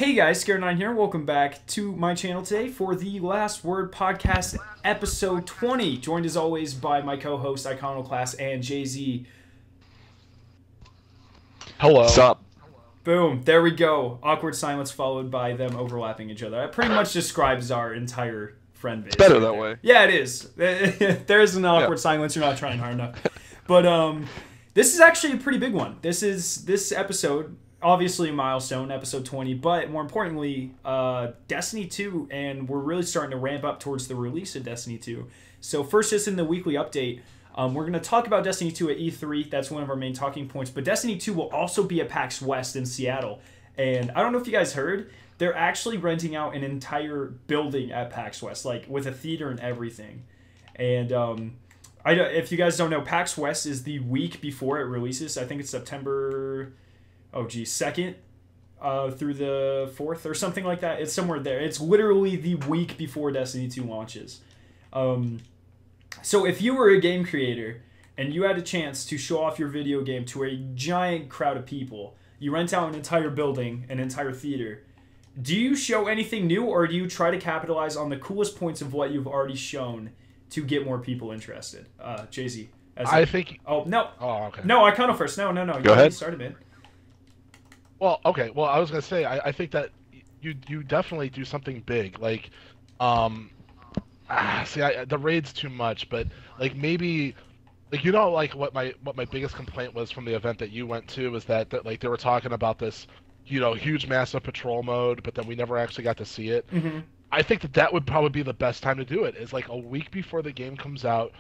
Hey guys, Scare9 here. Welcome back to my channel today for the Last Word Podcast, episode 20. Joined as always by my co-host Iconoclast and Jay-Z. Hello. What's up? Boom. There we go. Awkward silence followed by them overlapping each other. That pretty much describes our entire friend base. It's better that way. Yeah, it is. There is an awkward silence. You're not trying hard enough. But this is actually a pretty big one. This episode, obviously a milestone, episode 20, but more importantly, Destiny 2, and we're really starting to ramp up towards the release of Destiny 2. So first, just in the weekly update, we're going to talk about Destiny 2 at E3. That's one of our main talking points. But Destiny 2 will also be at PAX West in Seattle. And I don't know if you guys heard, they're actually renting out an entire building at PAX West, like with a theater and everything. And if you guys don't know, PAX West is the week before it releases. I think it's September 2nd through the 4th or something like that. It's somewhere there. It's literally the week before Destiny 2 launches. So if you were a game creator and you had a chance to show off your video game to a giant crowd of people, you rent out an entire building, an entire theater, do you show anything new, or do you try to capitalize on the coolest points of what you've already shown to get more people interested? Jay-Z. I think... Oh, no. Oh, okay. No, Icono first. No. Go ahead. Started, man. Well, okay. Well, I was going to say, I think that you definitely do something big. Like, the raid's too much, but, like, maybe... Like, like, what my biggest complaint was from the event that you went to was that like, they were talking about this, huge massive patrol mode, but then we never actually got to see it. Mm-hmm. I think that would probably be the best time to do it, is like a week before the game comes out,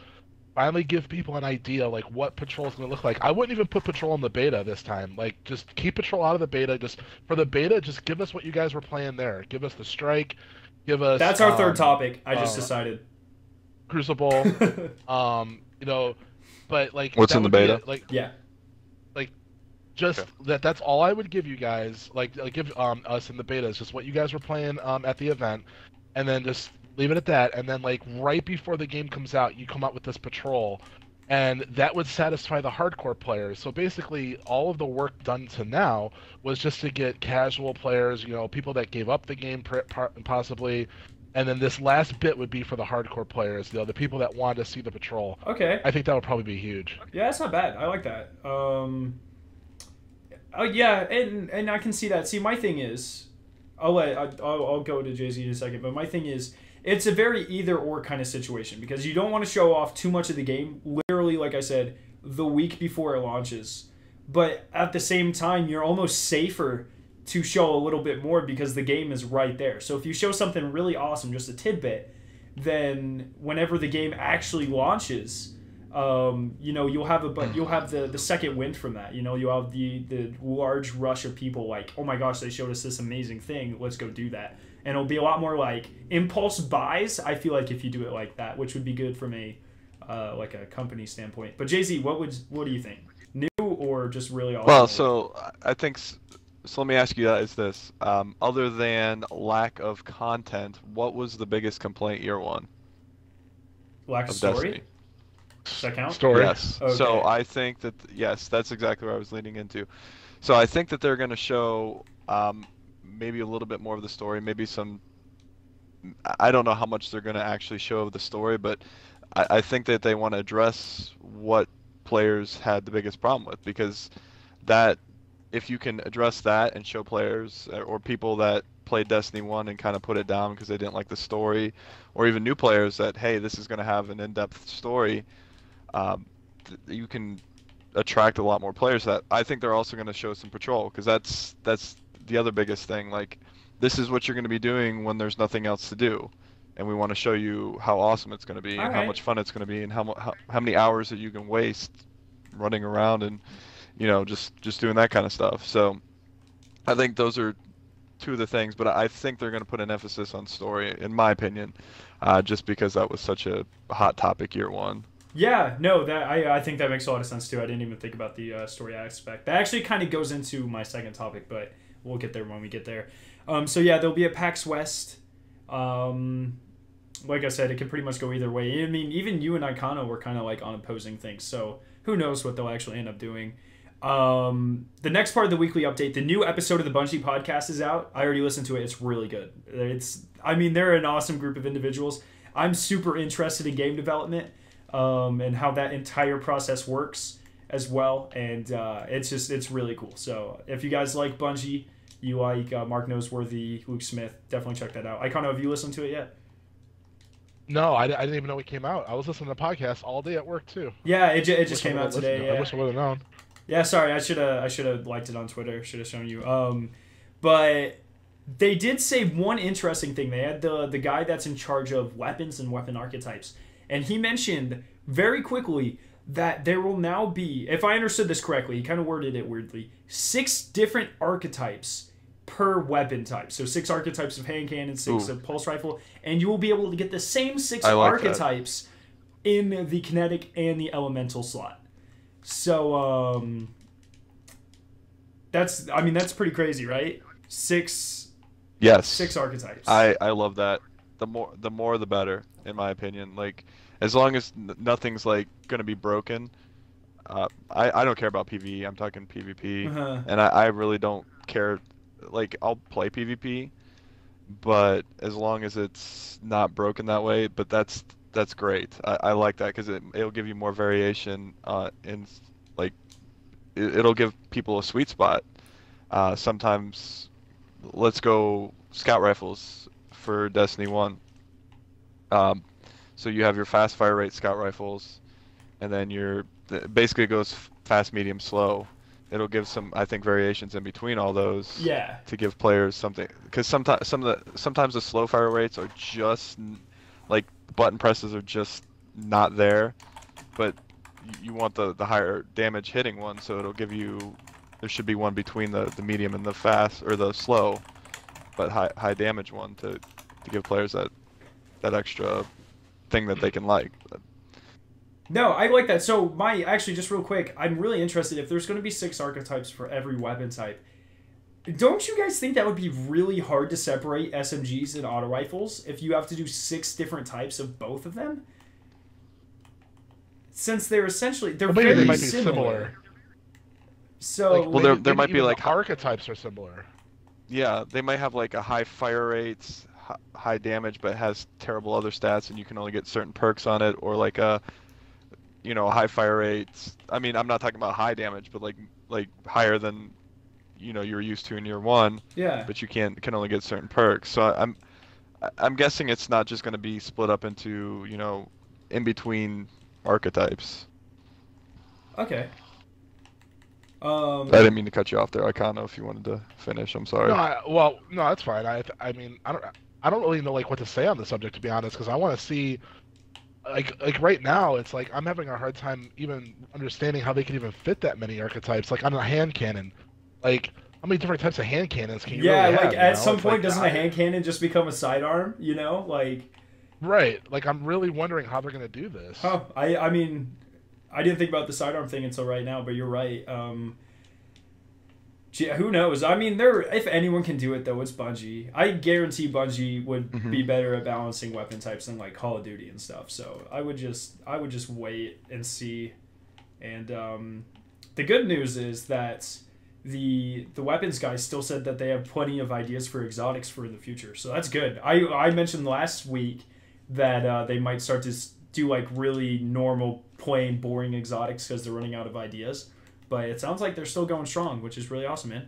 finally give people an idea like what patrol is going to look like. I wouldn't even put patrol in the beta this time. Like, just keep patrol out of the beta. Just for the beta, just give us what you guys were playing there. Give us the strike. Give us... That's our third topic. I just decided. Crucible. But like... What's in the beta? Yeah. Just okay. That's all I would give you guys. Like give us in the beta is just what you guys were playing at the event, and then just leave it at that. And then like right before the game comes out, you come out with this patrol, and that would satisfy the hardcore players. So basically, all of the work done to now was just to get casual players, people that gave up the game possibly. And then this last bit would be for the hardcore players, the people that wanted to see the patrol. Okay. I think that would probably be huge. Yeah, that's not bad. I like that. Oh yeah, and I can see that. See, my thing is, I'll go to Jay-Z in a second, but my thing is, it's a very either or kind of situation, because you don't want to show off too much of the game, literally, like I said, the week before it launches. But at the same time, you're almost safer to show a little bit more because the game is right there. So if you show something really awesome, just a tidbit, then whenever the game actually launches, you'll have the second wind from that. You'll have the large rush of people like, oh my gosh, they showed us this amazing thing, let's go do that. And it'll be a lot more like impulse buys, I feel like, if you do it like that, which would be good from a like a company standpoint. But Jay-Z, what do you think? New or just really awesome? Well, so I think so. Let me ask you guys this: other than lack of content, what was the biggest complaint year one? Lack of story. Destiny? Does that count? Story. Yes. Okay. So I think that, yes, that's exactly what I was leading into. So I think that they're going to show maybe a little bit more of the story, maybe some. I don't know how much they're going to actually show of the story, but I think that they want to address what players had the biggest problem with, because that, if you can address that and show players or people that played Destiny 1 and kind of put it down because they didn't like the story, or even new players that, hey, this is going to have an in-depth story, you can attract a lot more players. That I think they're also going to show some patrol, because that's the other biggest thing. Like, this is what you're going to be doing when there's nothing else to do, and we want to show you how awesome it's going to be, and how much fun it's going to be, and how many hours that you can waste running around and just doing that kind of stuff. So I think those are two of the things, but I think they're going to put an emphasis on story, in my opinion, just because that was such a hot topic year one. Yeah, no, I think that makes a lot of sense too. I didn't even think about the story aspect. That actually kind of goes into my second topic, but we'll get there when we get there. So yeah, there'll be a PAX West. Like I said, it could pretty much go either way. I mean, even you and Icono were kind of like on opposing things, so who knows what they'll actually end up doing. The next part of the weekly update, the new episode of the Bungie podcast is out. I already listened to it. It's really good. They're an awesome group of individuals. I'm super interested in game development and how that entire process works as well. And it's really cool. So if you guys like Bungie, you like Mark Noseworthy, Luke Smith, definitely check that out. Icano, have you listened to it yet? No, I didn't even know it came out. I was listening to podcasts all day at work too. Yeah, it just came out today. Yeah. I wish I would have known. Yeah, sorry, I should have liked it on Twitter. Should have shown you. But they did say one interesting thing. They had the guy that's in charge of weapons and weapon archetypes, and he mentioned very quickly that there will now be, if I understood this correctly, he kind of worded it weirdly, 6 different archetypes per weapon type. So 6 archetypes of hand cannon, 6 of pulse rifle, and you will be able to get the same 6 archetypes in the kinetic and the elemental slot. So that's pretty crazy, right? 6 archetypes. I love that. The more the better, in my opinion. Like, as long as nothing's like gonna be broken. I don't care about PvE. I'm talking PvP, and I really don't care. Like, I'll play PvP, but as long as it's not broken that way. But that's great. I like that because it'll give you more variation. Like, it'll give people a sweet spot. Sometimes, let's go scout rifles for Destiny 1. So you have your fast fire rate scout rifles, and then basically it goes fast, medium, slow. It'll give some, I think, variations in between all those. Yeah. To give players something, because sometimes the slow fire rates are just like button presses are just not there, but you want the higher damage hitting one, so it'll give you. There should be one between the medium and the fast or the slow, but high damage one to give players that extra thing that they can like. No, I like that. So actually, just real quick, I'm really interested if there's going to be 6 archetypes for every weapon type. Don't you guys think that would be really hard to separate SMGs and auto rifles if you have to do 6 different types of both of them? Since they're very they might be similar. So like, there might be like archetypes are similar. Yeah, they might have like a high fire rates, high damage, but has terrible other stats, and you can only get certain perks on it, or like a high fire rates. I mean, I'm not talking about high damage, but like higher than you're used to in year 1. Yeah. But you can only get certain perks. So I'm guessing it's not just going to be split up into in between archetypes. Okay. I didn't mean to cut you off there. I can't know if you wanted to finish. I'm sorry. No, that's fine. I mean, I don't really know like what to say on the subject, to be honest, because I want to see. Like right now, it's like I'm having a hard time even understanding how they could even fit that many archetypes. Like on a hand cannon, like how many different types of hand cannons can you really have? Like at some point, doesn't a hand cannon just become a sidearm? Like. Right. Like I'm really wondering how they're gonna do this. Oh, I mean, I didn't think about the sidearm thing until right now, but you're right. Who knows? I mean, if anyone can do it, though, it's Bungie. I guarantee Bungie would be better at balancing weapon types than like Call of Duty and stuff. So I would just wait and see. And the good news is that the weapons guys still said that they have plenty of ideas for exotics for the future. So that's good. I mentioned last week that they might start to do like really normal, plain, boring exotics because they're running out of ideas. But it sounds like they're still going strong, which is really awesome, man.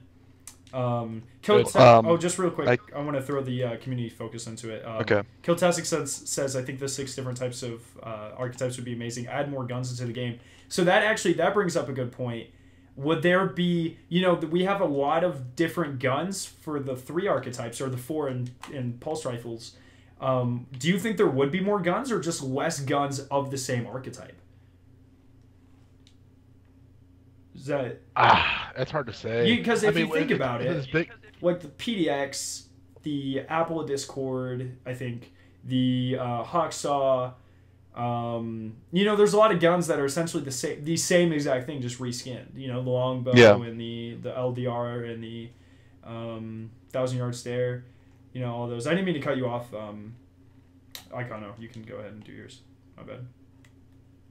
Just real quick, I want to throw the community focus into it. Okay. Kiltastic says I think the 6 different types of archetypes would be amazing. Add more guns into the game. So that brings up a good point. Would there be, we have a lot of different guns for the 3 archetypes or the 4 in pulse rifles. Do you think there would be more guns or just less guns of the same archetype? Is that... that's hard to say. Because if you think about it, like the PDX, the Apple of Discord, I think, the Hawksaw, there's a lot of guns that are essentially the same exact thing, just reskinned. The longbow and the LDR and the 1,000-yard stare, all those. I didn't mean to cut you off. I don't know. You can go ahead and do yours. My bad.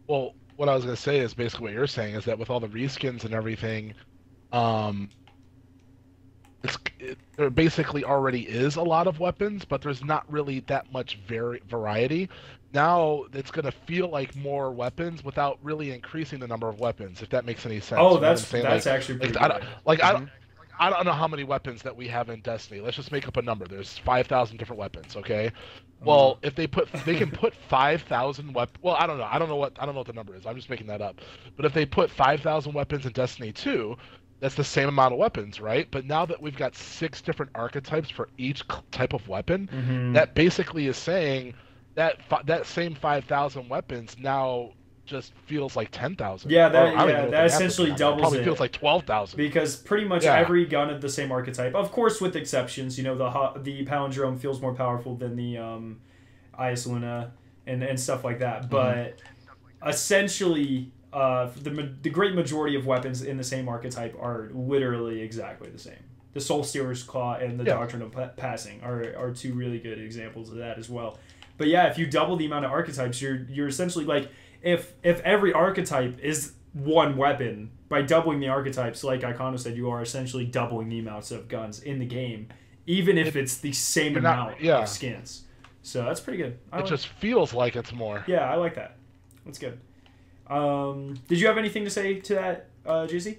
Well, what I was gonna say is basically what you're saying is that with all the reskins and everything, um, there basically already is a lot of weapons, but there's not really that much variety. Now it's gonna feel like more weapons without really increasing the number of weapons, if that makes any sense. Oh, You know what I'm that's saying? actually pretty I good. don't, like I don't know how many weapons that we have in Destiny. Let's just make up a number. There's 5,000 different weapons, okay? Well, if they can put 5,000 weapons. Well, I don't know. I don't know what the number is. I'm just making that up. But if they put 5,000 weapons in Destiny 2, that's the same amount of weapons, right? But now that we've got 6 different archetypes for each type of weapon, that basically is saying that that same 5,000 weapons now just feels like 10,000. Yeah, that essentially doubles probably it. Feels like 12,000. Because pretty much every gun of the same archetype, of course with exceptions, you know, the palindrome feels more powerful than the Ias Luna and stuff like that. But essentially, the great majority of weapons in the same archetype are literally exactly the same. The Soul Stealer's Claw and the Doctrine of Passing are two really good examples of that as well. But yeah, if you double the amount of archetypes, you're essentially like, if every archetype is one weapon, by doubling the archetypes, like Icano said, you are essentially doubling the amounts of guns in the game, even if it's the same amount of skins. So that's pretty good. It just feels like it's more. Yeah, I like that. That's good. Did you have anything to say to that, JC?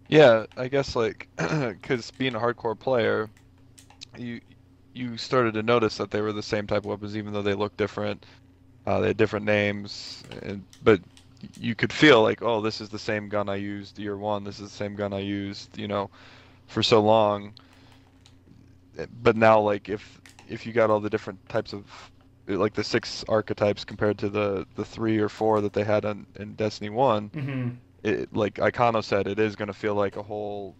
Yeah, I guess like, because being a hardcore player, you started to notice that they were the same type of weapons, even though they looked different. They had different names, but you could feel like, oh, this is the same gun I used year one. This is the same gun I used, you know, for so long. But now, like, if you got all the different types of, like the 6 archetypes compared to the 3 or 4 that they had in Destiny 1, it, like Icano said, it is going to feel like a whole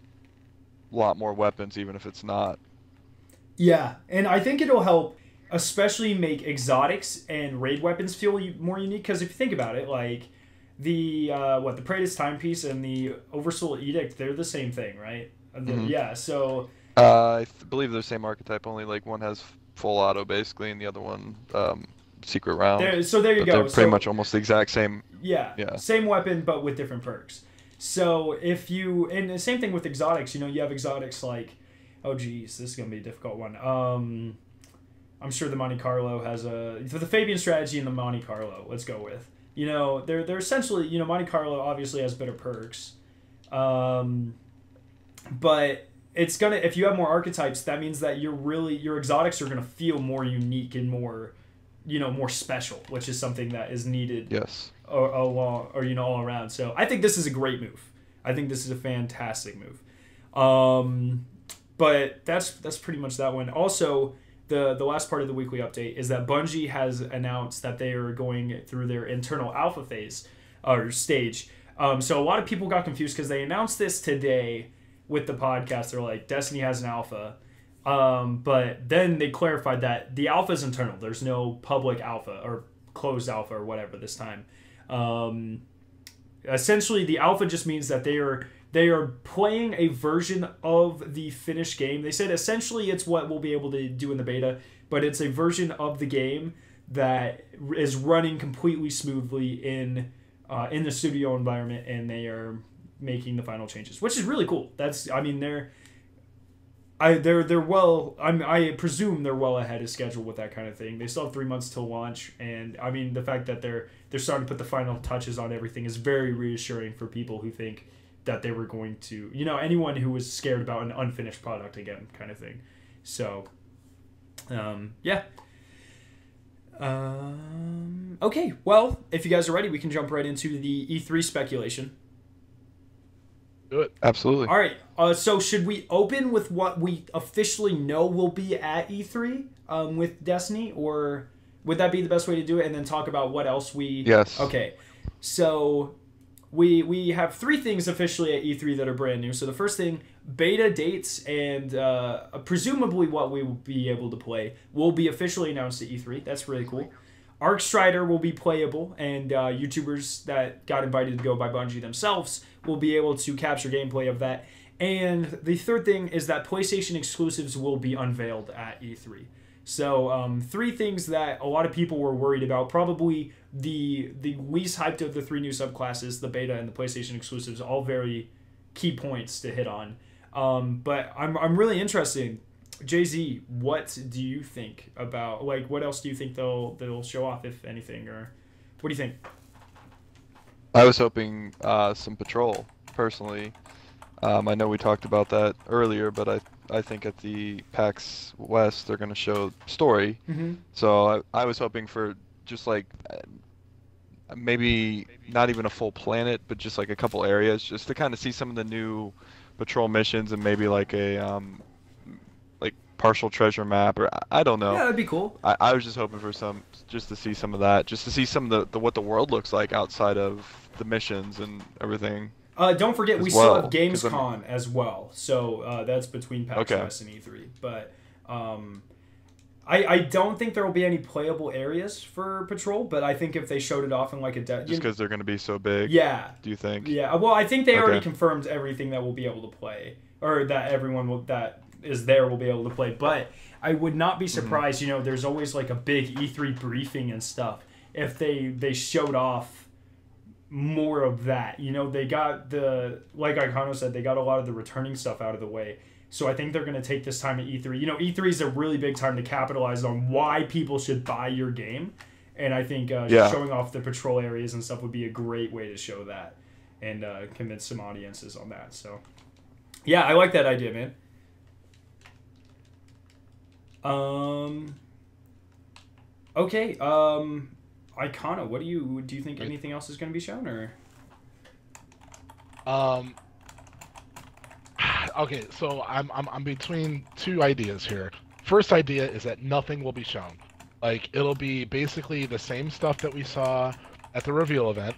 lot more weapons, even if it's not. Yeah, and I think it'll help especially make exotics and raid weapons feel more unique, because if you think about it, like the the Praetor's Timepiece and the Oversoul Edict, they're the same thing, right? Yeah, so I believe they're the same archetype, only like one has full auto basically and the other one secret round. So there you go. They're pretty much almost the exact same. Yeah, same weapon but with different perks. So if you, and the same thing with exotics, you know, you have exotics like, oh geez, this is gonna be a difficult one. I'm sure the Monte Carlo has for the Fabian strategy and the Monte Carlo, let's go with. You know, they're essentially, you know, Monte Carlo obviously has better perks. But it's gonna, if you have more archetypes, that means that your exotics are gonna feel more unique and more, you know, more special, which is something that is needed. Yes. All around. So I think this is a great move. I think this is a fantastic move. But that's pretty much that one. Also, the last part of the weekly update is that Bungie has announced that they are going through their internal alpha phase or stage. So a lot of people got confused because they announced this today with the podcast. They're like, Destiny has an alpha. But then they clarified that the alpha is internal. There's no public alpha or closed alpha or whatever this time. Essentially, the alpha just means that they are playing a version of the finished game. They said essentially it's what we'll be able to do in the beta, but it's a version of the game that is running completely smoothly in the studio environment, and they are making the final changes, which is really cool. That's, I mean, they're well. I presume they're well ahead of schedule with that kind of thing. They still have 3 months to launch, and I mean the fact that they're starting to put the final touches on everything is very reassuring for people who think that they were going to, you know, anyone who was scared about an unfinished product again, kind of thing. So, yeah. Okay, well, if you guys are ready, we can jump right into the E3 speculation. Do it. Absolutely. All right. So should we open with what we officially know will be at E3 with Destiny, or would that be the best way to do it, and then talk about what else we... Yes. Okay. So we have 3 things officially at E3 that are brand new. So the first thing, beta dates and presumably what we will be able to play will be officially announced at E3. That's really cool. Arc Strider will be playable, and YouTubers that got invited to go by Bungie themselves will be able to capture gameplay of that. And the third thing is that PlayStation exclusives will be unveiled at E3. So three things that a lot of people were worried about. Probably the least hyped of the three new subclasses, the beta and the PlayStation exclusives, all very key points to hit on. But I'm really interested. Jay-Z, what do you think about, like, what else do you think they'll show off, if anything, or what do you think? I was hoping some patrol, personally. I know we talked about that earlier, but I think at the PAX West they're going to show story. Mm-hmm. So I was hoping for just like maybe not even a full planet, but just like a couple areas, just to kind of see some of the new patrol missions and maybe like a like partial treasure map, or I don't know. Yeah, that'd be cool. I was just hoping for just to see some of that, just to see some of the what the world looks like outside of the missions and everything. Don't forget, we still have Gamescom as well, so that's between PAX West and E3. But I don't think there will be any playable areas for Patrol, but I think if they showed it off in like a... Just because they're going to be so big? Yeah. Do you think? Yeah, well, I think they already confirmed everything that we'll be able to play, or that everyone that is there will be able to play, but I would not be surprised, you know, there's always like a big E3 briefing and stuff, if they showed off more of that. You know, they got like Icano said, they got a lot of the returning stuff out of the way. So I think they're going to take this time at E3. You know, E3 is a really big time to capitalize on why people should buy your game. And I think showing off the patrol areas and stuff would be a great way to show that and convince some audiences on that. So, yeah, I like that idea, man. Okay, Icano, what do you think anything else is going to be shown, or? Okay, so I'm between two ideas here. First idea is that nothing will be shown. Like, it'll be basically the same stuff that we saw at the reveal event.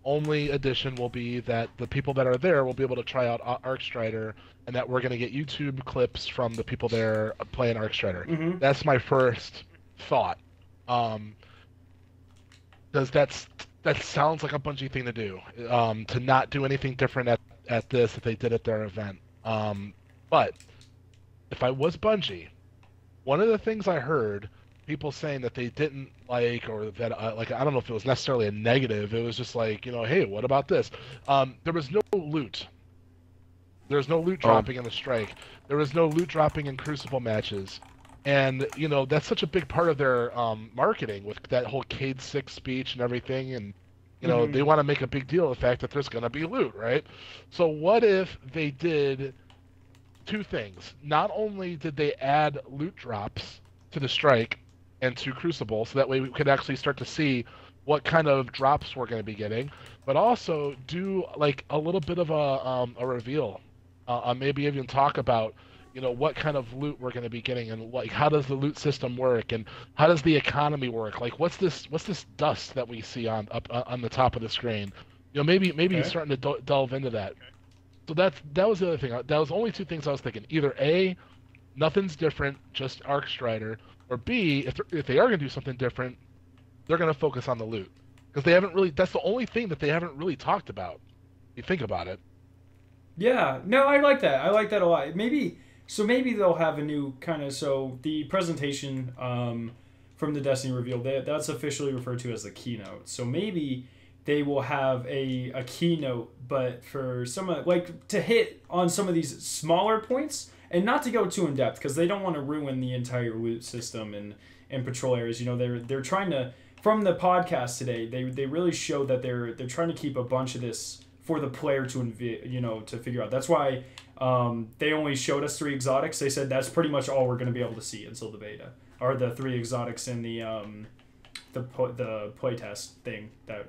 Only addition will be that the people that are there will be able to try out Arcstrider, and that we're going to get YouTube clips from the people there playing Arcstrider. Mm-hmm. That's my first thought. Does that sounds like a Bungie thing to do, to not do anything different at this if they did at their event. But if I was Bungie, one of the things I heard people saying that they didn't like, or that like, I don't know if it was necessarily a negative, it was just like, you know, hey, what about this? There was no loot. There's no loot dropping in the Strike. There was no loot dropping in Crucible matches. And, you know, that's such a big part of their marketing with that whole Cade 6 speech and everything. And, you know, they want to make a big deal of the fact that there's going to be loot, right? So what if they did two things? Not only did they add loot drops to the Strike and to Crucible, so that way we could actually start to see what kind of drops we're going to be getting, but also do, like, a little bit of a reveal. Maybe even talk about, you know, what kind of loot we're going to be getting, and like how does the loot system work, and how does the economy work? Like, what's this dust that we see on the top of the screen? You know, maybe he's starting to delve into that. So that was the other thing. That was only two things I was thinking. Either A, nothing's different, just Arcstrider, or B, if they are going to do something different, they're going to focus on the loot, because they haven't really. That's the only thing that they haven't really talked about. If you think about it. Yeah, no, I like that. I like that a lot. Maybe they'll have a new kind of, so the presentation from the Destiny reveal, that's officially referred to as the keynote. So maybe they will have a keynote, but for some like to hit on some of these smaller points and not to go too in depth, because they don't want to ruin the entire loot system and patrol areas. You know, they're trying to, from the podcast today, they really show that they're trying to keep a bunch of this for the player to to figure out. That's why they only showed us 3 exotics. They said that's pretty much all we're going to be able to see until the beta, are the 3 exotics in the playtest thing, that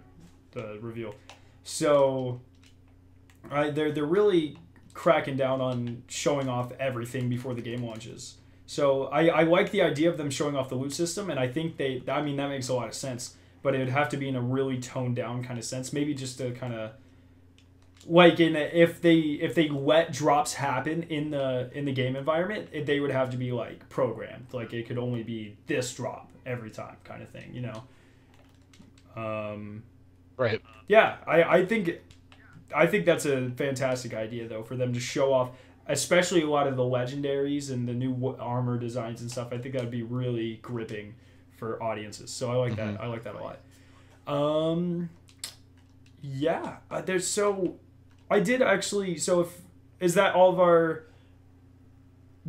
the reveal. So they're really cracking down on showing off everything before the game launches. So I like the idea of them showing off the loot system, and I think that makes a lot of sense. But it would have to be in a really toned down kind of sense, maybe just to kind of, like, if they let drops happen in the game environment, they would have to be like programmed. Like, it could only be this drop every time, kind of thing, you know. Right. Yeah, I think that's a fantastic idea, though, for them to show off especially a lot of the legendaries and the new armor designs and stuff. I think that would be really gripping for audiences. So I like that. I like that a lot. Yeah, there's so I did actually. So is that all of our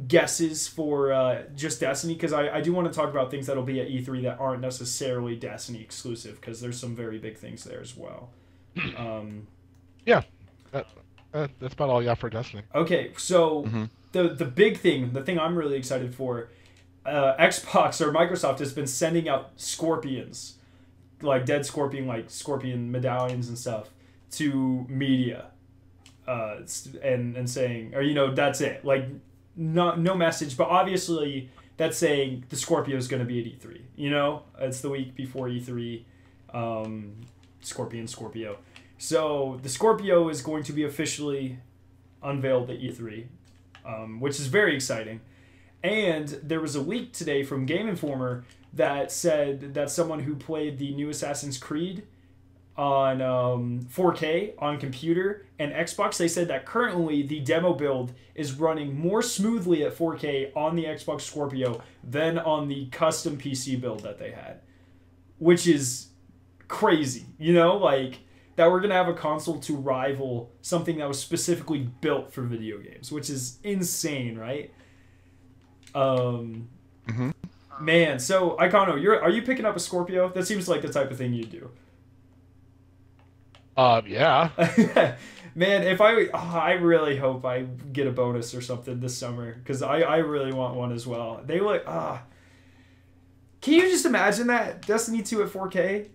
guesses for just Destiny? Because I do want to talk about things that'll be at E3 that aren't necessarily Destiny exclusive, because there's some very big things there as well. Yeah, that's about all I got for Destiny. Okay, so the big thing, the thing I'm really excited for, Xbox or Microsoft has been sending out scorpions, like dead scorpion, like scorpion medallions and stuff, to media, and saying, or that's it, like no message, but obviously that's saying the Scorpio is going to be at E3. It's the week before E3. Scorpio. So the Scorpio is going to be officially unveiled at E3, which is very exciting. And there was a leak today from Game Informer that said that someone who played the new Assassin's Creed on 4K on computer and Xbox, they said that currently the demo build is running more smoothly at 4K on the Xbox Scorpio than on the custom PC build that they had, which is crazy, like that we're gonna have a console to rival something that was specifically built for video games, which is insane, right? Man, so Icano, are you picking up a Scorpio? That seems like the type of thing you do. Yeah. Man, if I really hope I get a bonus or something this summer, because I really want one as well. They look Can you just imagine that Destiny 2 at 4K?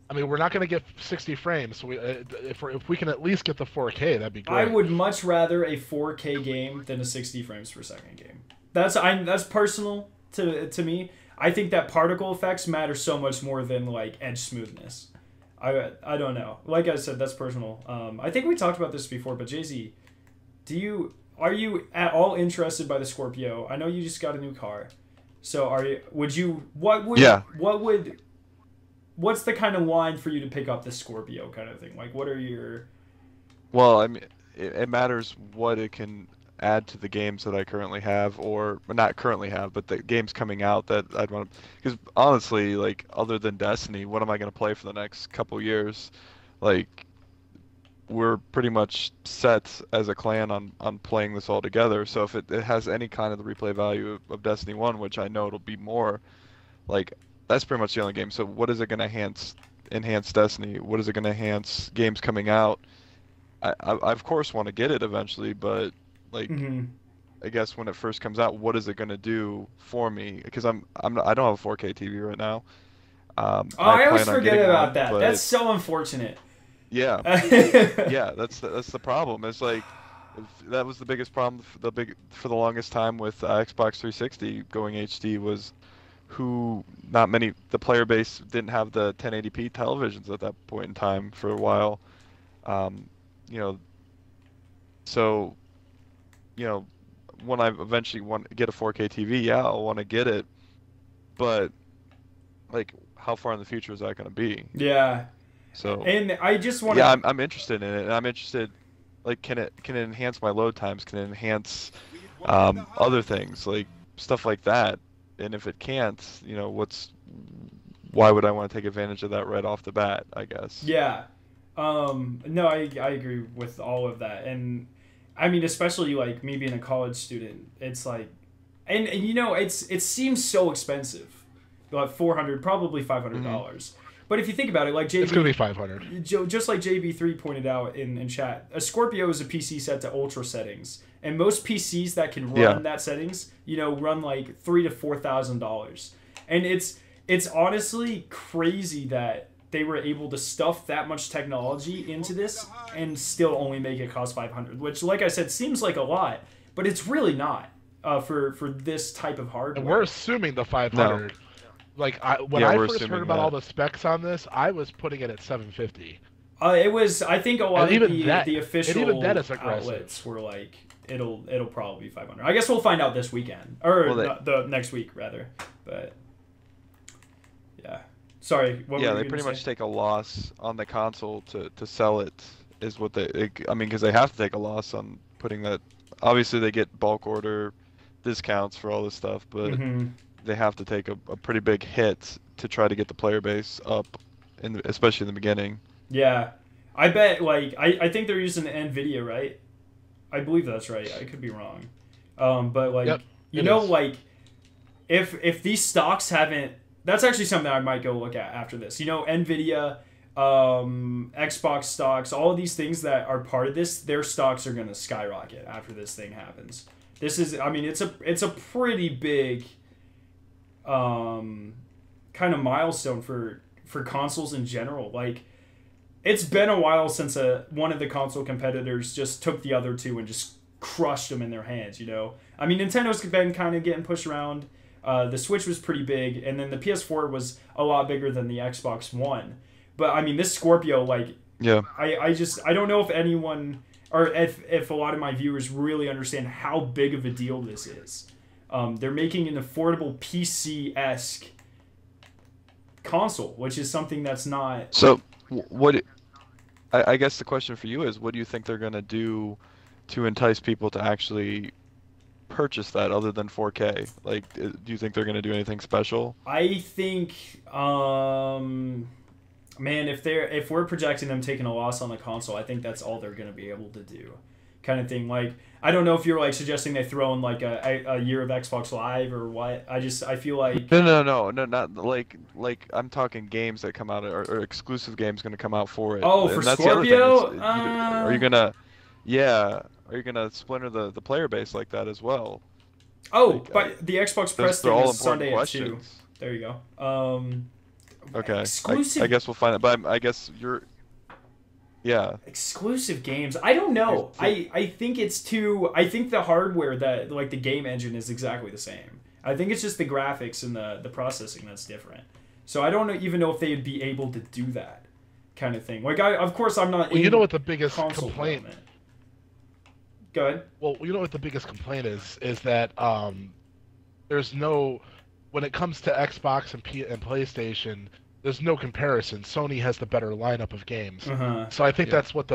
I mean, we're not going to get 60 frames, so if we can at least get the 4K, that'd be great. I would much rather a 4K game than a 60 frames per second game. That's personal to me. I think that particle effects matter so much more than like edge smoothness. I don't know. Like I said, that's personal. I think we talked about this before, but Jay-Z, are you at all interested by the Scorpio? I know you just got a new car, so what's the kind of line for you to pick up the Scorpio kind of thing? Like, what are your... Well, I mean, it matters what it can add to the games that I currently have, or not currently have, but the games coming out that I'd want to... Because honestly, like, other than Destiny, what am I going to play for the next couple years? Like, we're pretty much set as a clan on playing this all together, so if it has any kind of the replay value of Destiny 1, which I know it'll be more, like... That's pretty much the only game. So what is it going to enhance Destiny? What is it going to enhance games coming out? I of course want to get it eventually, but like I guess when it first comes out, what is it going to do for me? Because I don't have a 4K TV right now. I always forget about that. That's so unfortunate. Yeah, yeah. That's the problem. It's like that was the biggest problem. For the longest time with Xbox 360 going HD was. The player base didn't have the 1080p televisions at that point in time for a while. So, when I eventually want to get a 4K TV, yeah, I'll want to get it. But, like, how far in the future is that going to be? Yeah. So. And I just want to... Yeah, I'm interested in it. And I'm interested, like, can it enhance my load times? Can it enhance other things, like, stuff like that? And if it can't, why would I want to take advantage of that right off the bat, I guess? Yeah. No, I agree with all of that. And I mean, especially like me being a college student, it's like, and it seems so expensive, like $400, probably $500. But if you think about it, like it's gonna be $500. Just like JB3 pointed out in chat, a Scorpio is a PC set to ultra settings, and most PCs that can run that settings, run like $3,000 to $4,000, and it's honestly crazy that they were able to stuff that much technology into this and still only make it cost $500, which, like I said, seems like a lot, but it's really not for this type of hardware. And we're assuming the $500. No. Like when I first heard about all the specs on this, I was putting it at $750. It was, I think, a lot of the official outlets were like, it'll probably be $500. I guess we'll find out this weekend or the next week rather. But yeah, sorry. They pretty much take a loss on the console to sell it is what I mean, because they have to take a loss on putting that. Obviously, they get bulk order discounts for all this stuff, but Mm-hmm. they have to take a pretty big hit to try to get the player base up, especially in the beginning. Yeah, I bet. Like, I think they're using Nvidia, right? I believe that's right. I could be wrong. But like, Yep, you it know, is. like if these stocks haven't, that's actually something I might go look at after this. You know, Nvidia, Xbox stocks, all of these things that are part of this, their stocks are gonna skyrocket after this thing happens. This is, I mean, it's a pretty big, kind of milestone for consoles in general. Like, it's been a while since one of the console competitors just took the other two and just crushed them in their hands, you know? I mean, Nintendo's been kind of getting pushed around. The Switch was pretty big, and then the PS4 was a lot bigger than the Xbox One. But, I mean, this Scorpio, like, Yeah. I don't know if anyone, or if a lot of my viewers really understand how big of a deal this is. They're making an affordable PC-esque console, which is something that's not... So, what? I guess the question for you is, what do you think they're gonna do to entice people to actually purchase that other than 4K? Like, do you think they're gonna do anything special? I think, man, if we're projecting them taking a loss on the console, I think that's all they're gonna be able to do, kind of thing. Like, I don't know if you're like suggesting they throw in like a year of Xbox Live or what. I feel like, No, not like I'm talking games that come out or exclusive games gonna come out for it. oh, for And that's the other thing. Scorpio, Are you gonna, yeah, are you gonna splinter the player base like that as well? oh, Like, but the Xbox Press those are thing all is important Sunday at 2. questions. There you go. Okay, Exclusive I guess we'll find it. But I guess you're, yeah. exclusive games. I don't know. I think it's too. I think the hardware that like the game engine is exactly the same. I think it's just the graphics and the processing that's different. So I don't even know if they'd be able to do that kind of thing. Like, of course I'm not. Well, you know what the biggest console complaint? development. Go ahead. Well, you know what the biggest complaint is that there's no, when it comes to Xbox and PlayStation, there's no comparison. Sony has the better lineup of games. Uh-huh. So I think Yeah. that's what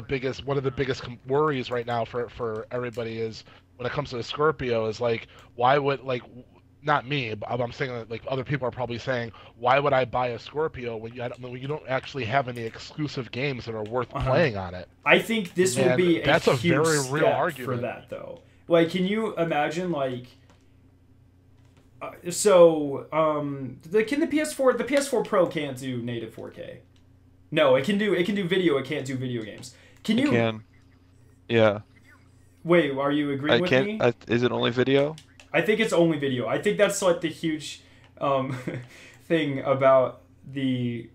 one of the biggest worries right now for everybody is when it comes to the Scorpio is like, why would, like, not me, but I'm saying that like other people are probably saying, why would I buy a Scorpio when you don't actually have any exclusive games that are worth playing on it? I think this will And be that's a a huge very real step argument for that, though. Like, can you imagine, like, can the PS4 Pro can't do native 4K? No, it can do video. It can't do video games. Can you? It can. Yeah. Wait, are you agreeing with me? Is it only video? I think it's only video. I think that's like the huge thing about the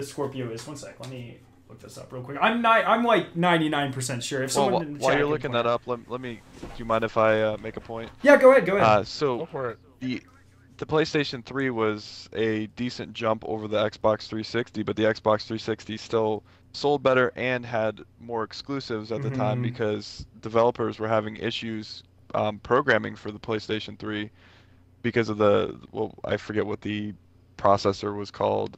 Scorpio is. One sec, let me look this up real quick. I'm like 99% sure. If someone in the While chat you're can looking point that it- up, let me. Do you mind if I make a point? Yeah, go ahead. Go So for it. the PlayStation 3 was a decent jump over the Xbox 360, but the Xbox 360 still sold better and had more exclusives at the time Mhm. because developers were having issues programming for the PlayStation 3 because of I forget what the processor was called,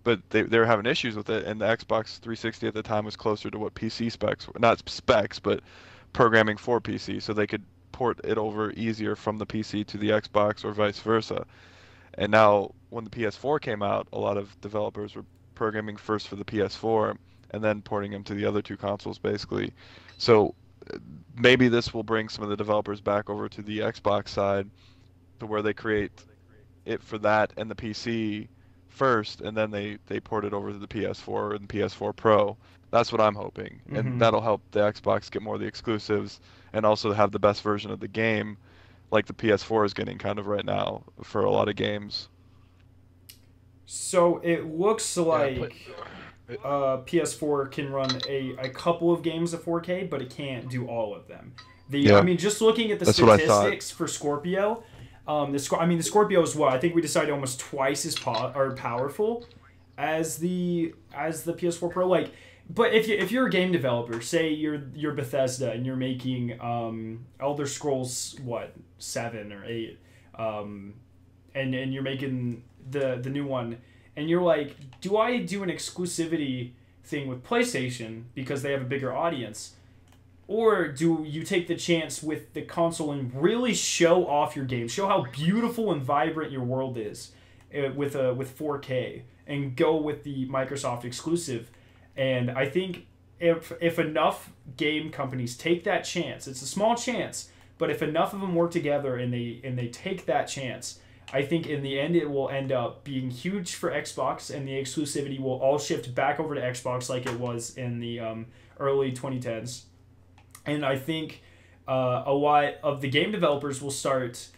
but they were having issues with it, and the Xbox 360 at the time was closer to what PC specs were, not specs, but programming for PC, so they could port it over easier from the PC to the Xbox or vice versa. And now when the PS4 came out, a lot of developers were programming first for the PS4 and then porting them to the other two consoles basically. So maybe this will bring some of the developers back over to the Xbox side to where they create it for that and the PC first, and then they port it over to the PS4 and the PS4 Pro. That's what I'm hoping, and that'll help the Xbox get more of the exclusives and also have the best version of the game, like the PS4 is getting kind of right now for a lot of games. So it looks like Yeah, PS4 can run a couple of games of 4K, but it can't do all of them. Yeah. I mean, just looking at the That's what I thought. statistics for Scorpio, the Scorpio is what I think we decided almost twice as powerful as the PS4 Pro. Like, but if you're a game developer, say you're Bethesda and you're making Elder Scrolls 7 or 8, and you're making the new one, and you're like, do I do an exclusivity thing with PlayStation because they have a bigger audience? Or do you take the chance with the console and really show off your game, show how beautiful and vibrant your world is with 4K, and go with the Microsoft exclusive? And I think if enough game companies take that chance, it's a small chance, but if enough of them work together and they take that chance, I think in the end it will end up being huge for Xbox, and the exclusivity will all shift back over to Xbox like it was in the early 2010s. And I think a lot of the game developers will start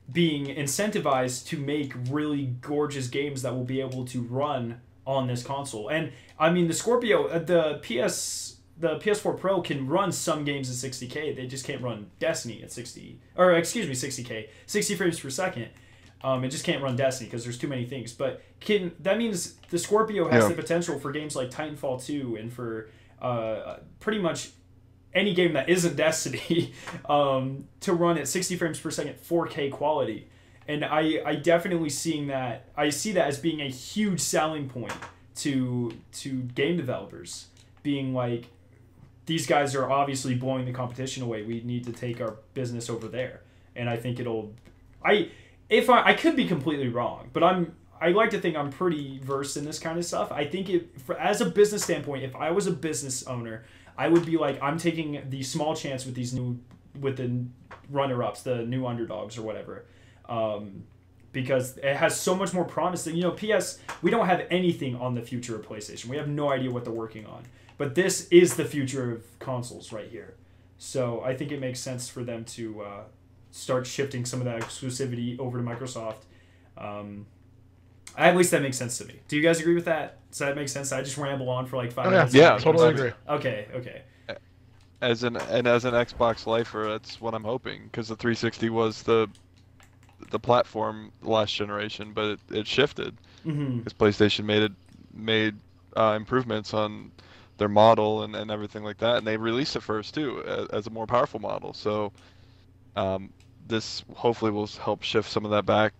being incentivized to make really gorgeous games that will be able to run on this console. And I mean, the Scorpio, the PS4 Pro can run some games at 60K. They just can't run Destiny at 60K, 60 frames per second. It just can't run Destiny because there's too many things. But that means the Scorpio has the potential for games like Titanfall 2 and for pretty much any game that isn't Destiny to run at 60 frames per second 4K quality. And I definitely see that as being a huge selling point to game developers, being like, these guys are obviously blowing the competition away. We need to take our business over there. And I think I could be completely wrong, but I like to think I'm pretty versed in this kind of stuff. I think as a business standpoint, if I was a business owner, I would be like, I'm taking the small chance with the runner-ups, the new underdogs or whatever, because it has so much more promise than, PS. We don't have anything on the future of PlayStation. We have no idea what they're working on, but this is the future of consoles right here. So I think it makes sense for them to start shifting some of that exclusivity over to Microsoft. At least that makes sense to me. Do you guys agree with that? Does that make sense? I just ramble on for like 5 minutes. Yeah, totally agree. Okay. As an Xbox lifer, that's what I'm hoping, because the 360 was the platform last generation, but it shifted because PlayStation made improvements on their model and everything like that, and they released it first too as a more powerful model. So this hopefully will help shift some of that back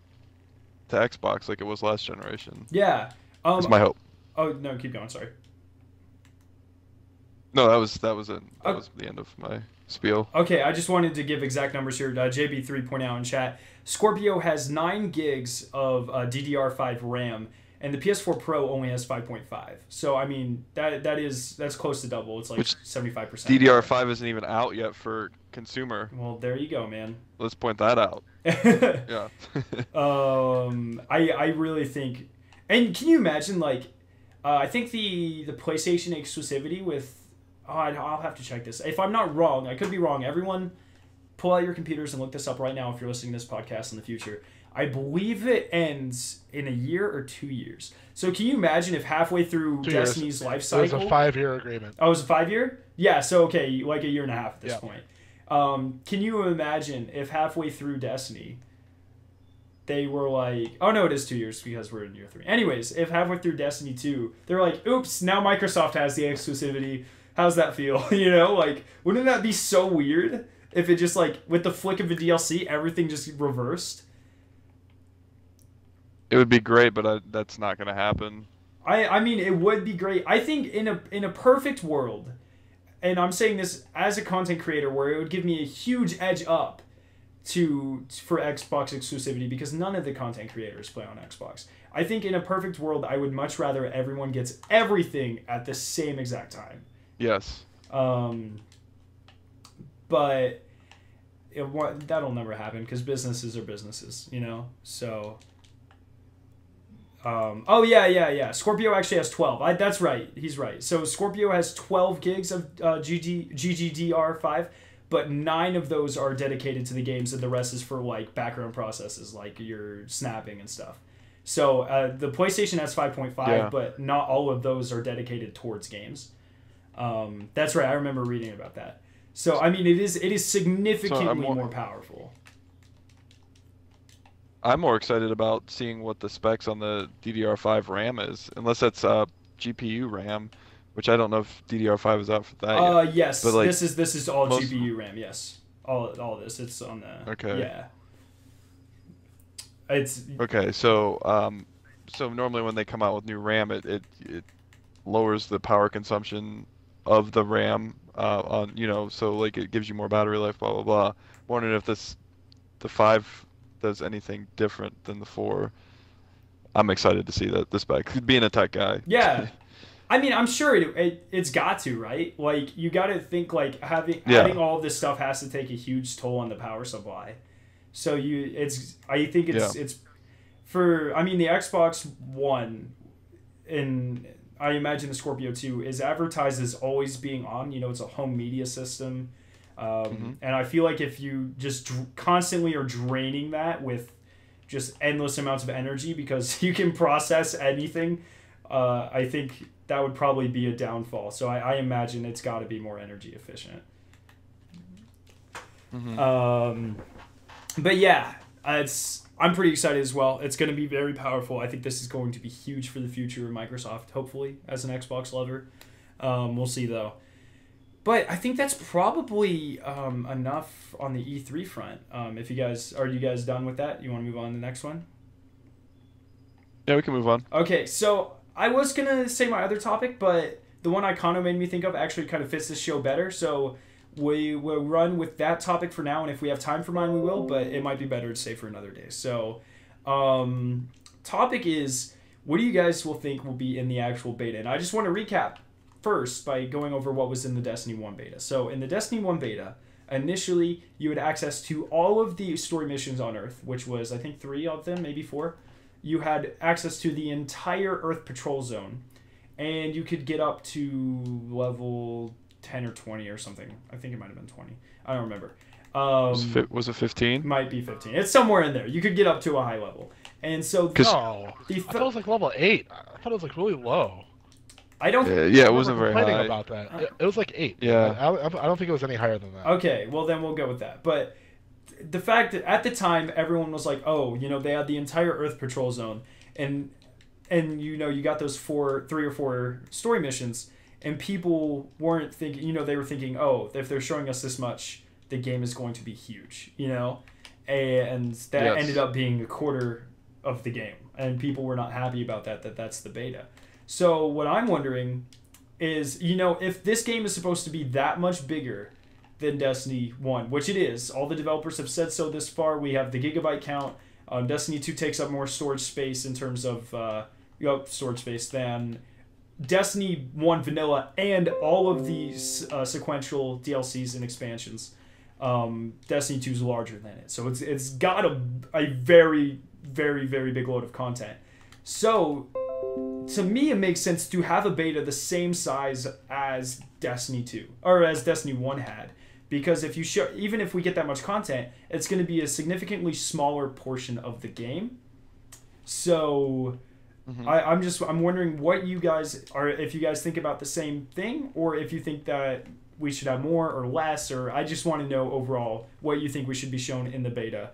to Xbox like it was last generation. Yeah. That's my hope. Oh no, keep going. Sorry. No, that was it. That was the end of my spiel. Okay, I just wanted to give exact numbers here. JB3 pointed out in chat, Scorpio has 9 gigs of DDR5 RAM, and the PS4 Pro only has 5.5. So I mean that's close to double. It's like 75%. DDR5 isn't even out yet for consumer. Well, there you go, man. Let's point that out. Yeah. I really think, and can you imagine, like, I think the PlayStation exclusivity with, I'll have to check this. If I'm not wrong, I could be wrong. Everyone, pull out your computers and look this up right now if you're listening to this podcast in the future. I believe it ends in a year or 2 years. So can you imagine if halfway through Destiny's life cycle... It was a 5-year agreement. Oh, it was a 5-year? Yeah, so okay, like a year and a half at this point. Can you imagine if halfway through Destiny, they were like... Oh, no, it is 2 years because we're in year 3. Anyways, if halfway through Destiny 2, they're like, oops, now Microsoft has the exclusivity. How's that feel? Like, wouldn't that be so weird if it just, like, with the flick of a DLC, everything just reversed? It would be great, but that's not going to happen. I mean, it would be great. I think in a perfect world, and I'm saying this as a content creator, where it would give me a huge edge up for Xbox exclusivity, because none of the content creators play on Xbox. I think in a perfect world, I would much rather everyone gets everything at the same exact time. Yes. But that'll never happen because businesses are businesses, So. Oh yeah. Scorpio actually has 12. That's right. He's right. So Scorpio has 12 gigs of GDDR5, but 9 of those are dedicated to the games, and the rest is for like background processes, like your snapping and stuff. So the PlayStation has 5.5, but not all of those are dedicated towards games. That's right. I remember reading about that. So I mean, it is significantly more powerful. I'm more excited about seeing what the specs on the DDR5 RAM is, unless that's GPU RAM, which I don't know if DDR5 is out for that yet. Yes, but, like, this is all GPU RAM. Yes, all this. It's on the. Okay. Yeah. It's okay. So normally when they come out with new RAM, it lowers the power consumption of the RAM so like it gives you more battery life, blah blah blah. Wondering if the 5 does anything different than the 4. I'm excited to see that this spec. Being a tech guy. Yeah. I mean, I'm sure it's got to, right? Like, you got to think, like, Yeah. adding all of this stuff has to take a huge toll on the power supply. So I think it's for, I mean, the Xbox One, and I imagine the Scorpio 2, is advertised as always being on. You know, it's a home media system. And I feel like if you just constantly are draining that with just endless amounts of energy because you can process anything, I think that would probably be a downfall. So I imagine it's got to be more energy efficient. But yeah, I'm pretty excited as well. It's going to be very powerful. I think this is going to be huge for the future of Microsoft, hopefully, as an Xbox lover. We'll see, though. But I think that's probably enough on the E3 front. Are you guys done with that? You want to move on to the next one? Yeah, we can move on. Okay, so I was going to say my other topic, but the one Icono made me think of actually kind of fits this show better. So we will run with that topic for now, and if we have time for mine, we will, but it might be better to save for another day. So topic is, what do you guys will think will be in the actual beta? And I just want to recap first by going over what was in the Destiny 1 beta. So in the Destiny 1 beta, initially you had access to all of the story missions on Earth, which was, I think, 3 of them, maybe 4. You had access to the entire Earth patrol zone, and you could get up to level 10 or 20 or something. I think it might have been 20. I don't remember. Was it 15? Might be 15. It's somewhere in there. You could get up to a high level. And so... I thought it was like level 8. I thought it was like really low. I don't... Yeah, it wasn't very high. About that. It was like 8. Yeah. I don't think it was any higher than that. Okay, well then we'll go with that. But the fact that at the time everyone was like, oh, they had the entire Earth patrol zone, and you got those 3 or 4 story missions, and people weren't thinking, they were thinking, oh, if they're showing us this much, the game is going to be huge, and that ended up being a quarter of the game, and people were not happy about that's the beta. So what I'm wondering is, if this game is supposed to be that much bigger than Destiny 1, which it is, all the developers have said so this far. We have the gigabyte count. Destiny 2 takes up more storage space in terms of storage space than Destiny 1 vanilla and all of these sequential DLCs and expansions. Destiny 2 is larger than it. So it's got a very, very, very big load of content. So to me, it makes sense to have a beta the same size as Destiny 2 or as Destiny 1 had, because if you even if we get that much content, it's going to be a significantly smaller portion of the game. So I'm wondering what you guys are, if you guys think about the same thing, or if you think that we should have more or less, or I just want to know overall what you think we should be shown in the beta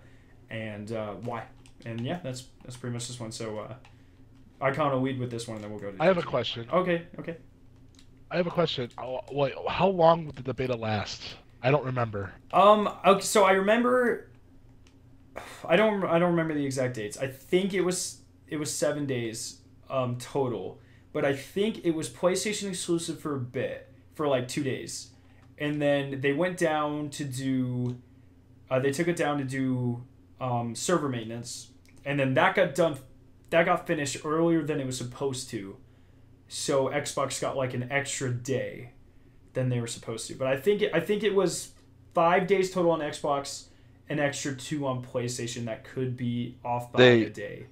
and why. And yeah, that's pretty much this one. So I kind of lead with this one, and then we'll go to. I have a question. Okay. I have a question. Wait, how long did the beta last? I don't remember. Okay, so I remember. I don't remember the exact dates. I think it was 7 days total, but I think it was PlayStation exclusive for a bit, for like 2 days, and then they went down to do. They took it down to do server maintenance, and then that got done. That got finished earlier than it was supposed to, so Xbox got like an extra day than they were supposed to. But I think it was 5 days total on Xbox, an extra 2 on PlayStation that could be off by a day.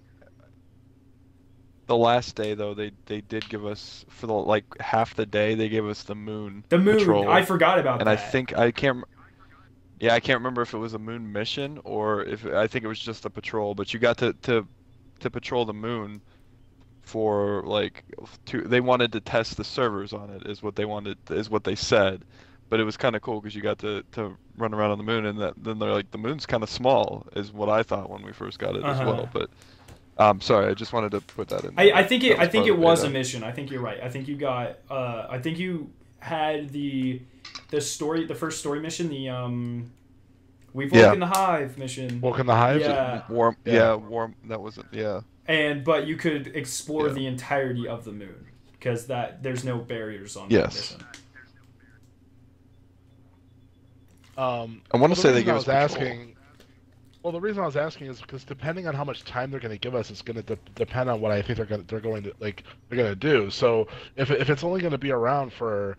The last day though, they did give us, for the like half the day, they gave us the moon. The moon. Patrol. I forgot about and that. And I can't. Yeah, I can't remember if it was a moon mission or if I think it was just a patrol. But you got to patrol the moon for like they wanted to test the servers on it, is what they said. But it was kind of cool because you got to run around on the moon, and then they're like, the moon's kind of small, is what I thought when we first got it as well. But sorry, I just wanted to put that in there. I think it was a mission. I think you're right. I think you got I think you had the first story mission, the We've Woken the Hive mission. Woken the Hive? Yeah. Warm. That was it. Yeah. But you could explore the entirety of the moon. because there's no barriers on that Yes. mission. I want to say they give us patrol. Well, the reason I was asking is because depending on how much time they're going to give us, it's going to depend on what I think they're going to do. So if it's only going to be around for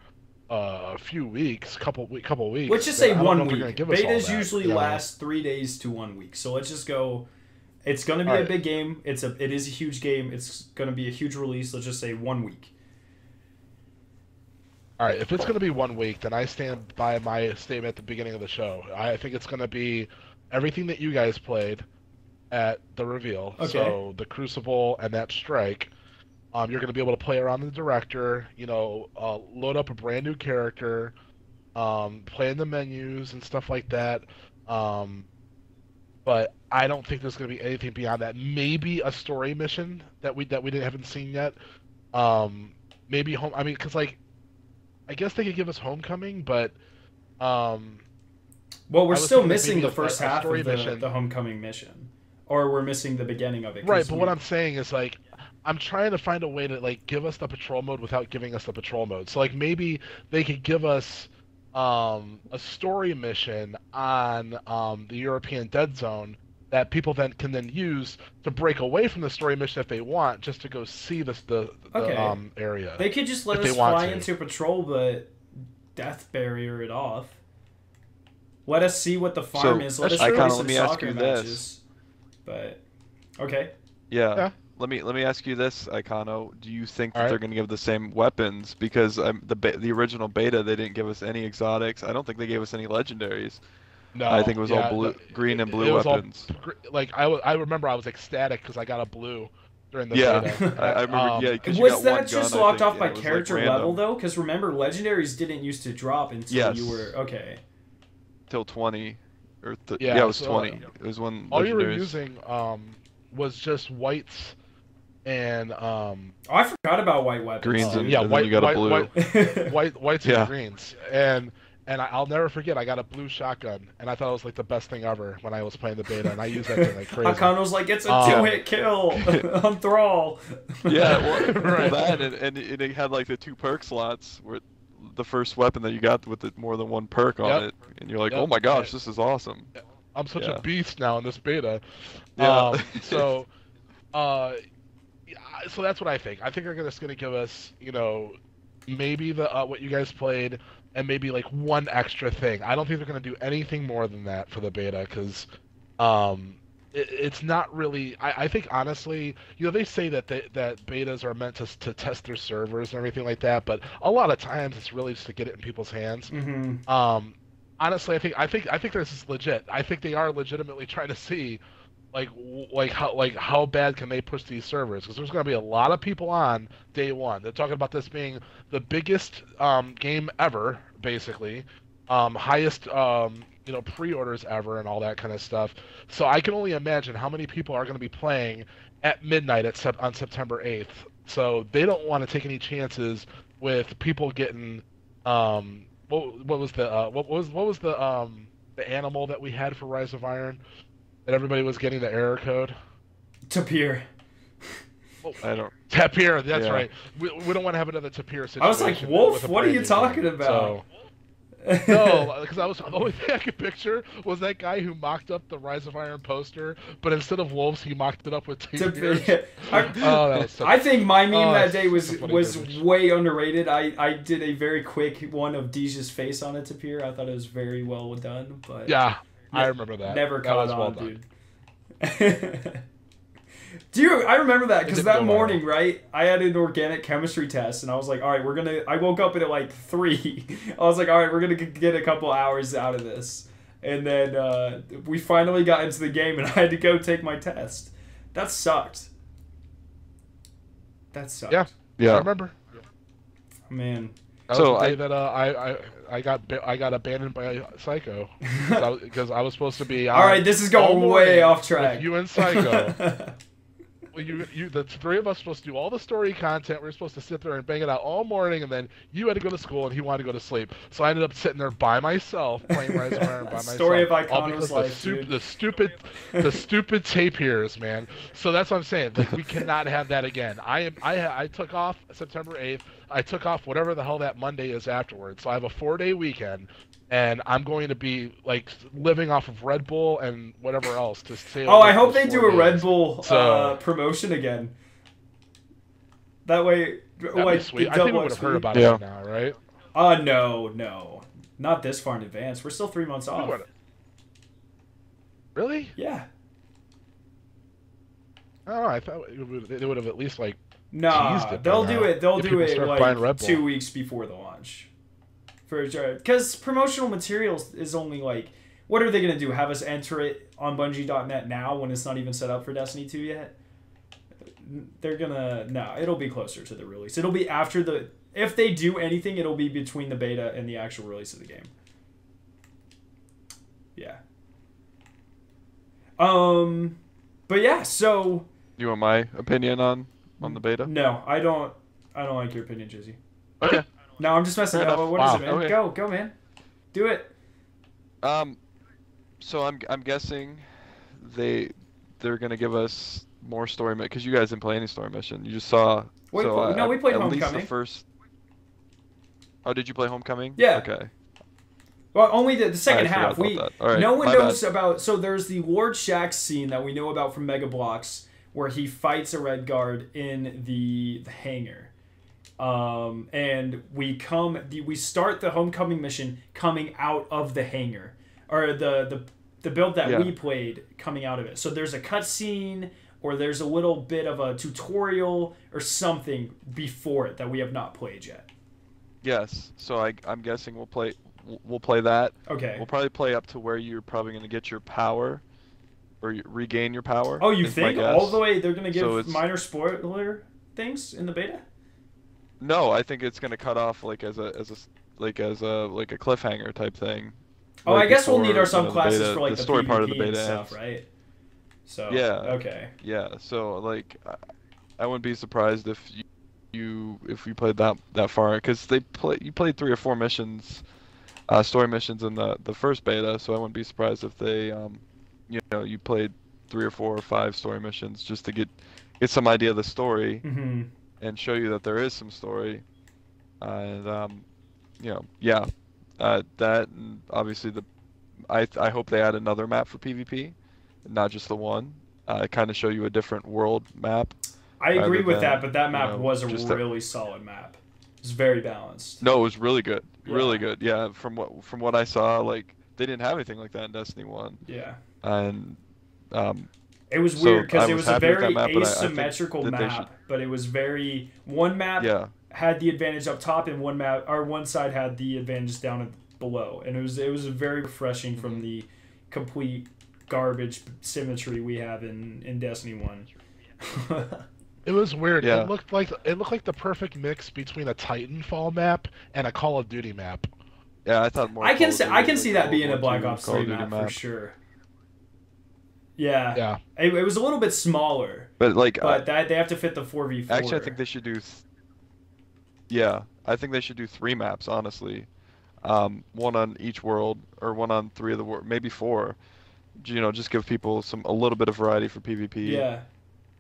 a few weeks, couple weeks. Let's just say 1 week. Betas usually last 3 days to 1 week. So let's just go. It's going to be a big game. It is a huge game. It's going to be a huge release. Let's just say 1 week. All right, if it's going to be 1 week, then I stand by my statement at the beginning of the show. I think it's going to be everything that you guys played at the reveal. Okay. So the Crucible and that Strike. You're going to be able to play around the director, load up a brand new character, play in the menus and stuff like that. But I don't think there's going to be anything beyond that. Maybe a story mission that we haven't seen yet. Maybe home. I mean, because I guess they could give us Homecoming, but well, we're still missing the first half of the Homecoming mission, or we're missing the beginning of it. Right, but what I'm saying is I'm trying to find a way to give us the patrol mode without giving us the patrol mode. So maybe they could give us a story mission on the European Dead Zone that people can use to break away from the story mission if they want, just to go see the area. They could just let us fly into patrol, but death barrier it off. Let us see what the farm is. Let us play some soccer matches. But okay. Yeah. Let me ask you this, Icano. Do you think that they're going to give the same weapons? Because the original beta, they didn't give us any exotics. I don't think they gave us any legendaries. No, I think it was all green and blue weapons. I remember I was ecstatic because I got a blue during the beta. I remember. Yeah, because was that just locked off by character level though? Because remember, legendaries didn't used to drop until you were till 20 or it was 20. It was when all you were using was just whites and I forgot about white weapons. Greens and then you got a blue. Whites and greens and I'll never forget, I got a blue shotgun, and I thought it was the best thing ever when I was playing the beta, and I used that thing like crazy. Akano was like, it's a 2-hit kill on Thrall. Yeah, well, that, and it had the 2 perk slots, where the first weapon that you got with more than 1 perk on it, and you're like, oh my gosh, this is awesome. I'm such a beast now in this beta. Yeah. So that's what I think. I think they're just going to give us, maybe the what you guys played, and maybe one extra thing. I don't think they're going to do anything more than that for the beta, because it's not really. I think honestly, they say that betas are meant to test their servers and everything like that, but a lot of times it's really just to get it in people's hands. Mm-hmm. Honestly, I think this is legit. I think they are legitimately trying to see how bad can they push these servers, because there's going to be a lot of people on day one. They're talking about this being the biggest game ever, basically, highest pre-orders ever and all that kind of stuff. So I can only imagine how many people are going to be playing at midnight on September 8th. So they don't want to take any chances with people getting what was the animal that we had for Rise of Iron that everybody was getting the error code? Tapir. I don't. Tapir, that's right. We don't want to have another Tapir situation. I was like, Wolf, what are you talking about? No, because the only thing I could picture was that guy who mocked up the Rise of Iron poster, but instead of wolves, he mocked it up with tapirs. I think my meme that day was way underrated. I did a very quick one of Deja's face on a tapir. I thought it was very well done, but yeah, I remember that. Never caught on, dude. I remember that because that morning, right, I had an organic chemistry test, and I was like, all right, I woke up at 3. I was like, all right, we're going to get a couple hours out of this. And then we finally got into the game, and I had to go take my test. That sucked. Yeah, I remember. Man. So I got abandoned by Psycho because I was supposed to be. All right, this is going way off track. With you and Psycho. the three of us were supposed to do all the story content. We were supposed to sit there and bang it out all morning, and then you had to go to school and he wanted to go to sleep. So I ended up sitting there by myself playing Rise of Iron by myself. Story of all Icono's because life, the stupid tape hears, man. So that's what I'm saying. Like, we cannot have that again. I took off September 8th. I took off whatever the hell that Monday is afterwards. So I have a 4-day weekend. And I'm going to be like living off of Red Bull and whatever else to stay. Oh, I hope they do a Red Bull promotion again. That way, like, sweet. I think we would have heard about it by now, right? No, not this far in advance. We're still 3 months off. Really? Yeah. Oh, I thought they would have at least like. Nah, they'll do it. They'll do it like 2 weeks before the launch. For sure, because promotional materials is only like, what are they gonna do? Have us enter it on Bungie.net now when it's not even set up for Destiny 2 yet? They're gonna it'll be closer to the release. It'll be after the. If they do anything, it'll be between the beta and the actual release of the game. Yeah. But yeah, so. You want my opinion on the beta? No, I don't like your opinion, Jizzy. Okay. No, I'm just messing up. What is it, man? Okay. Go, man. Do it. So I'm guessing they're gonna give us more story because you guys didn't play any story mission. You just saw. We played at Homecoming. Least the first. Oh, did you play Homecoming? Yeah. Okay. Well, only the second half. No one knows about. So there's the Lord Shaxx scene that we know about from Mega Bloks, where he fights a Red Guard in the hangar. And we start the Homecoming mission coming out of the hangar, or the build that we played coming out of it. So there's a cutscene, or there's a little bit of a tutorial or something before it that we have not played yet. Yes. So I'm guessing we'll play that. Okay. We'll probably play up to where you're probably going to get your power, or regain your power. Oh, you think all the way they're going to give minor spoiler things in the beta? No, I think it's gonna cut off like as a cliffhanger type thing. Oh, I guess we'll need our subclasses for like the story PvP part of the beta and stuff, right? So yeah, okay, yeah. So like, I wouldn't be surprised if you played that far, because you played 3 or 4 missions, story missions in the first beta. So I wouldn't be surprised if they you played 3 or 4 or 5 story missions just to get some idea of the story. Mm-hmm. And show you that there is some story, and that, and obviously I hope they add another map for PvP, not just the one. Kind of show you a different world map. I agree with that, but that map was a really solid map. It was very balanced. No, it was really good, really good. Yeah, from what I saw, like they didn't have anything like that in Destiny 1. Yeah. And it was weird because it was a very map, asymmetrical map, but it was very one map had the advantage up top, and one side had the advantage down below, and it was very refreshing from the complete garbage symmetry we have in Destiny 1. It was weird. Yeah. It looked like the perfect mix between a Titanfall map and a Call of Duty map. Yeah, I thought more. I can see that being a Black Ops 3 map for sure. Yeah. Yeah. It was a little bit smaller. But that they have to fit the 4v4. Actually, I think they should do. I think they should do 3 maps. Honestly, one on each world, or one on 3 of the world, maybe 4. Just give people a little bit of variety for PvP. Yeah.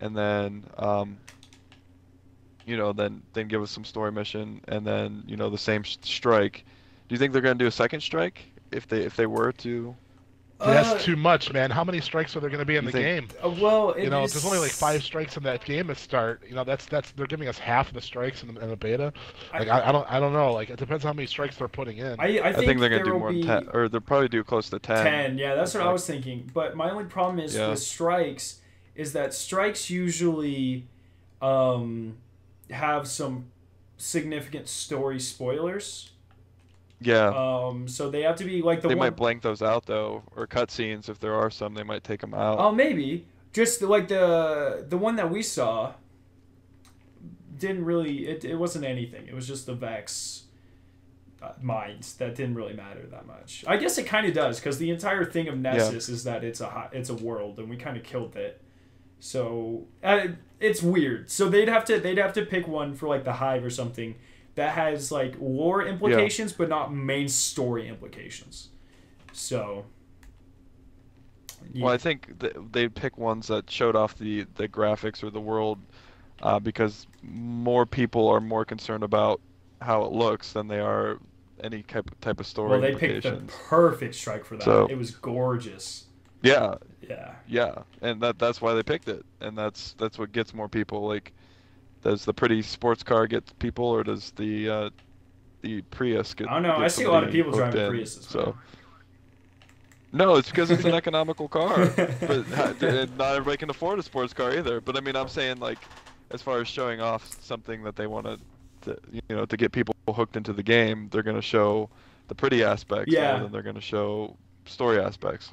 And then, then give us some story mission, and then the same strike. Do you think they're gonna do a second strike if they were to? That's too much, man. How many strikes are there going to be in the game? Well, there's only like 5 strikes in that game to start. That's they're giving us half of the strikes in the beta. Like I don't know. Like it depends how many strikes they're putting in. I think they're going to do more than 10, or they'll probably do close to 10. 10, yeah, that's what I was thinking. But my only problem is with strikes is that strikes usually have some significant story spoilers. Yeah. So they have to be like They might blank those out though, or cutscenes if there are some. They might take them out. Oh, maybe. Just like the one that we saw didn't really. It wasn't anything. It was just the Vex mines that didn't really matter that much. I guess it kind of does, because the entire thing of Nessus is that it's a world, and we kind of killed it So it's weird. So they'd have to pick one for like the Hive or something that has like lore implications, but not main story implications. So. Yeah. Well, I think they'd pick ones that showed off the graphics or the world, because more people are more concerned about how it looks than they are any type of story. Well, they picked the perfect strike for that. So, it was gorgeous. Yeah. Yeah. Yeah, and that's why they picked it, and that's what gets more people. Like, does the pretty sports car get people, or does the Prius get? I don't know. I see a lot of people driving Priuses. So. No, it's because it's an economical car, but not everybody can afford a sports car either. But I mean, I'm saying like, as far as showing off something that they want to get people hooked into the game, they're going to show the pretty aspects more than they're going to show story aspects.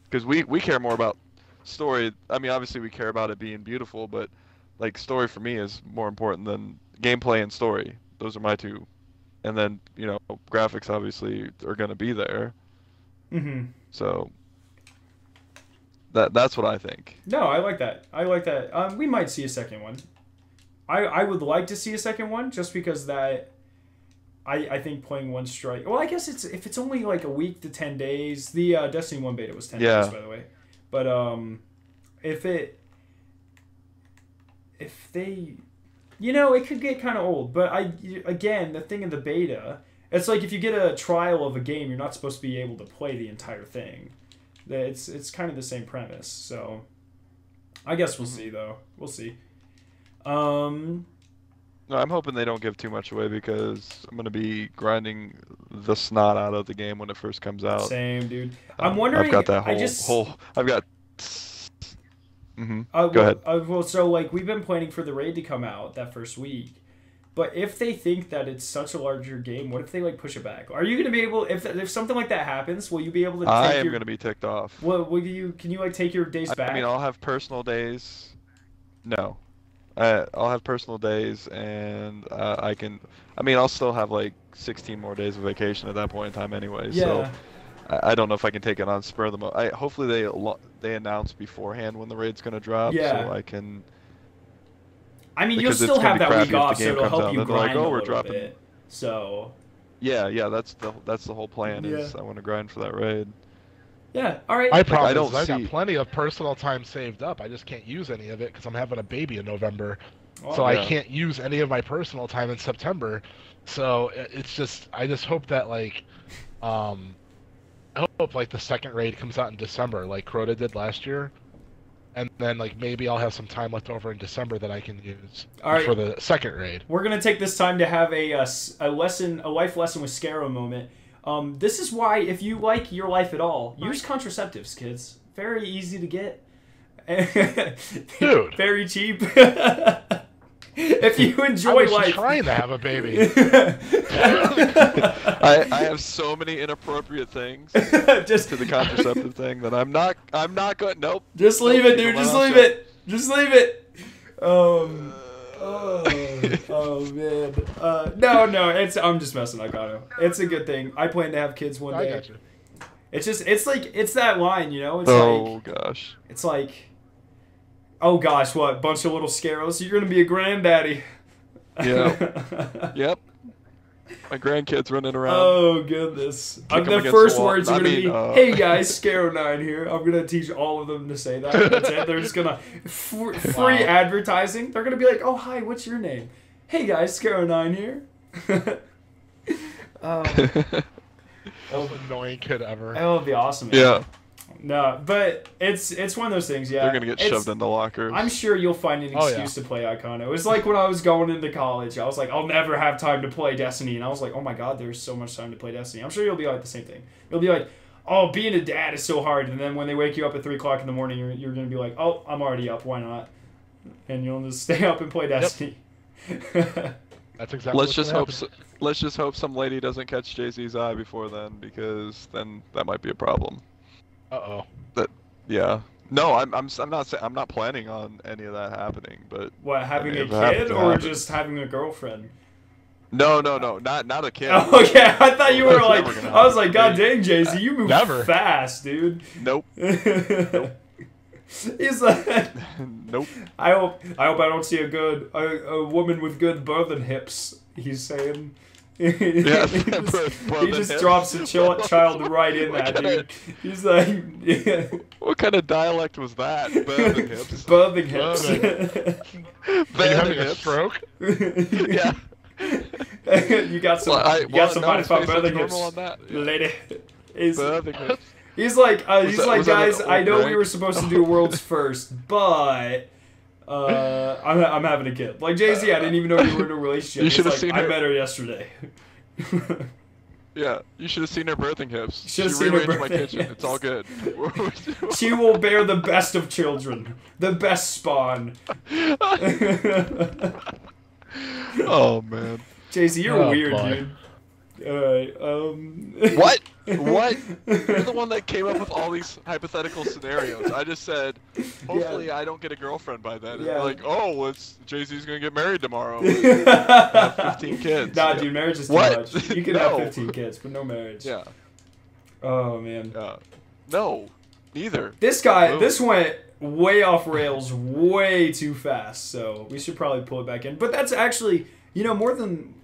Because we care more about story. I mean, obviously we care about it being beautiful, but like story for me is more important than gameplay and story. Those are my two. And then, graphics obviously are going to be there. Mm-hmm. So that's what I think. No, I like that. We might see a second one. I would like to see a second one just because that I think playing one strike. Well, I guess if it's only like a week to 10 days. The Destiny 1 beta was 10 days, by the way. But if they, it could get kind of old. But again, the thing in the beta, it's like if you get a trial of a game, you're not supposed to be able to play the entire thing. It's kind of the same premise. So I guess we'll see though. We'll see. No, I'm hoping they don't give too much away because I'm gonna be grinding the snot out of the game when it first comes out. Same, dude. I'm wondering. I've got that whole. I've got. Go ahead. Well, so like we've been planning for the raid to come out that first week, but if they think that it's such a larger game, what if they like push it back? Are you gonna be able if something like that happens? Will you be able to? I am gonna be ticked off. Well, can you like take your days back? I mean, I'll have personal days. No. I'll have personal days, and I'll still have like 16 more days of vacation at that point in time anyway. Yeah. So I don't know if I can take it on spur of the moment. Hopefully they announce beforehand when the raid's gonna drop, so I can. I mean, you'll still have that week off, so it'll help you grind a little bit. So. Yeah, that's the whole plan. Is I want to grind for that raid. Yeah, all right. I promise. I got plenty of personal time saved up. I just can't use any of it because I'm having a baby in November, so I can't use any of my personal time in September. So it's just, I just hope that like, I hope like the second raid comes out in December, like Crota did last year, and then like maybe I'll have some time left over in December that I can use for the second raid. We're gonna take this time to have a life lesson with Scarrow moment. This is why, if you like your life at all, use contraceptives, kids. Very easy to get. Dude. Very cheap. If you enjoy life. I was trying to have a baby. I have so many inappropriate things just to the contraceptive thing that I'm not going. Nope. Just leave it, dude. Just leave it. Just leave it. Oh man. No, I'm just messing up, Gato. It's a good thing. I plan to have kids one day. I got you. It's that line, Gosh. It's like, oh gosh, what? Bunch of little scarrows. You're gonna be a granddaddy. Yeah. Yep. My grandkids running around. Oh goodness. The first words are gonna be, "Hey guys, Scarrow9 here." I'm gonna teach all of them to say that. That's it. They're just gonna free advertising. They're gonna be like, "Oh hi, what's your name?" "Hey guys, Scarrow9 here." Most annoying kid ever. That would be awesome. Yeah. No, but it's one of those things, yeah. They're gonna get shoved into lockers. I'm sure you'll find an excuse to play Icon. It was like when I was going into college, I was like, I'll never have time to play Destiny, and I was like, oh my god, there's so much time to play Destiny. I'm sure you'll be like the same thing. You'll be like, oh, being a dad is so hard, and then when they wake you up at 3 o'clock in the morning, you're gonna be like, oh, I'm already up, why not? And you'll just stay up and play Destiny. Yep. That's exactly. Let's just hope some lady doesn't catch Jay-Z's eye before then, because then that might be a problem. Yeah. No, I'm not planning on any of that happening, but what, having a kid or just having a girlfriend? No, not a kid. Oh, okay, I thought you were like, I was like, god dang, Jay-Z, you move fast, dude. Nope. He's like, Nope. I hope I don't see a woman with good birthing hips. He's saying. Yeah, he just drops a child right in that, dude. He's like, yeah. What kind of dialect was that? Birthing hips. Birthing hips. Are you having a stroke? Yeah. You got some. Well, you got some no, money for his face birthing looks hips, normal on that. Yeah. lady. He's Birthing hips. like, Was that guys. an I know old we prank? were supposed to do world's first, but. I'm having a kid. Like Jay-Z, I didn't even know you were in a relationship. You should have like, seen I her. met her yesterday. Yeah, you should have seen her birthing hips. Should have She seen her rearranged my birthing kitchen. hips. It's all good. She will bear the best of children, the best spawn. Oh man. Jay-Z, you're Oh, weird, boy. dude. Alright, What? What? You're the one that came up with all these hypothetical scenarios. I just said, hopefully I don't get a girlfriend by then. And Yeah. you're like, oh, it's Jay-Z's gonna get married tomorrow. Have 15 kids. Nah, Yeah. dude, marriage is too What? much. You can have No. 15 kids, but no marriage. Yeah. Oh, man. No. Neither. This guy, Boom. this went way off rails way too fast, so we should probably pull it back in. But that's actually, more than...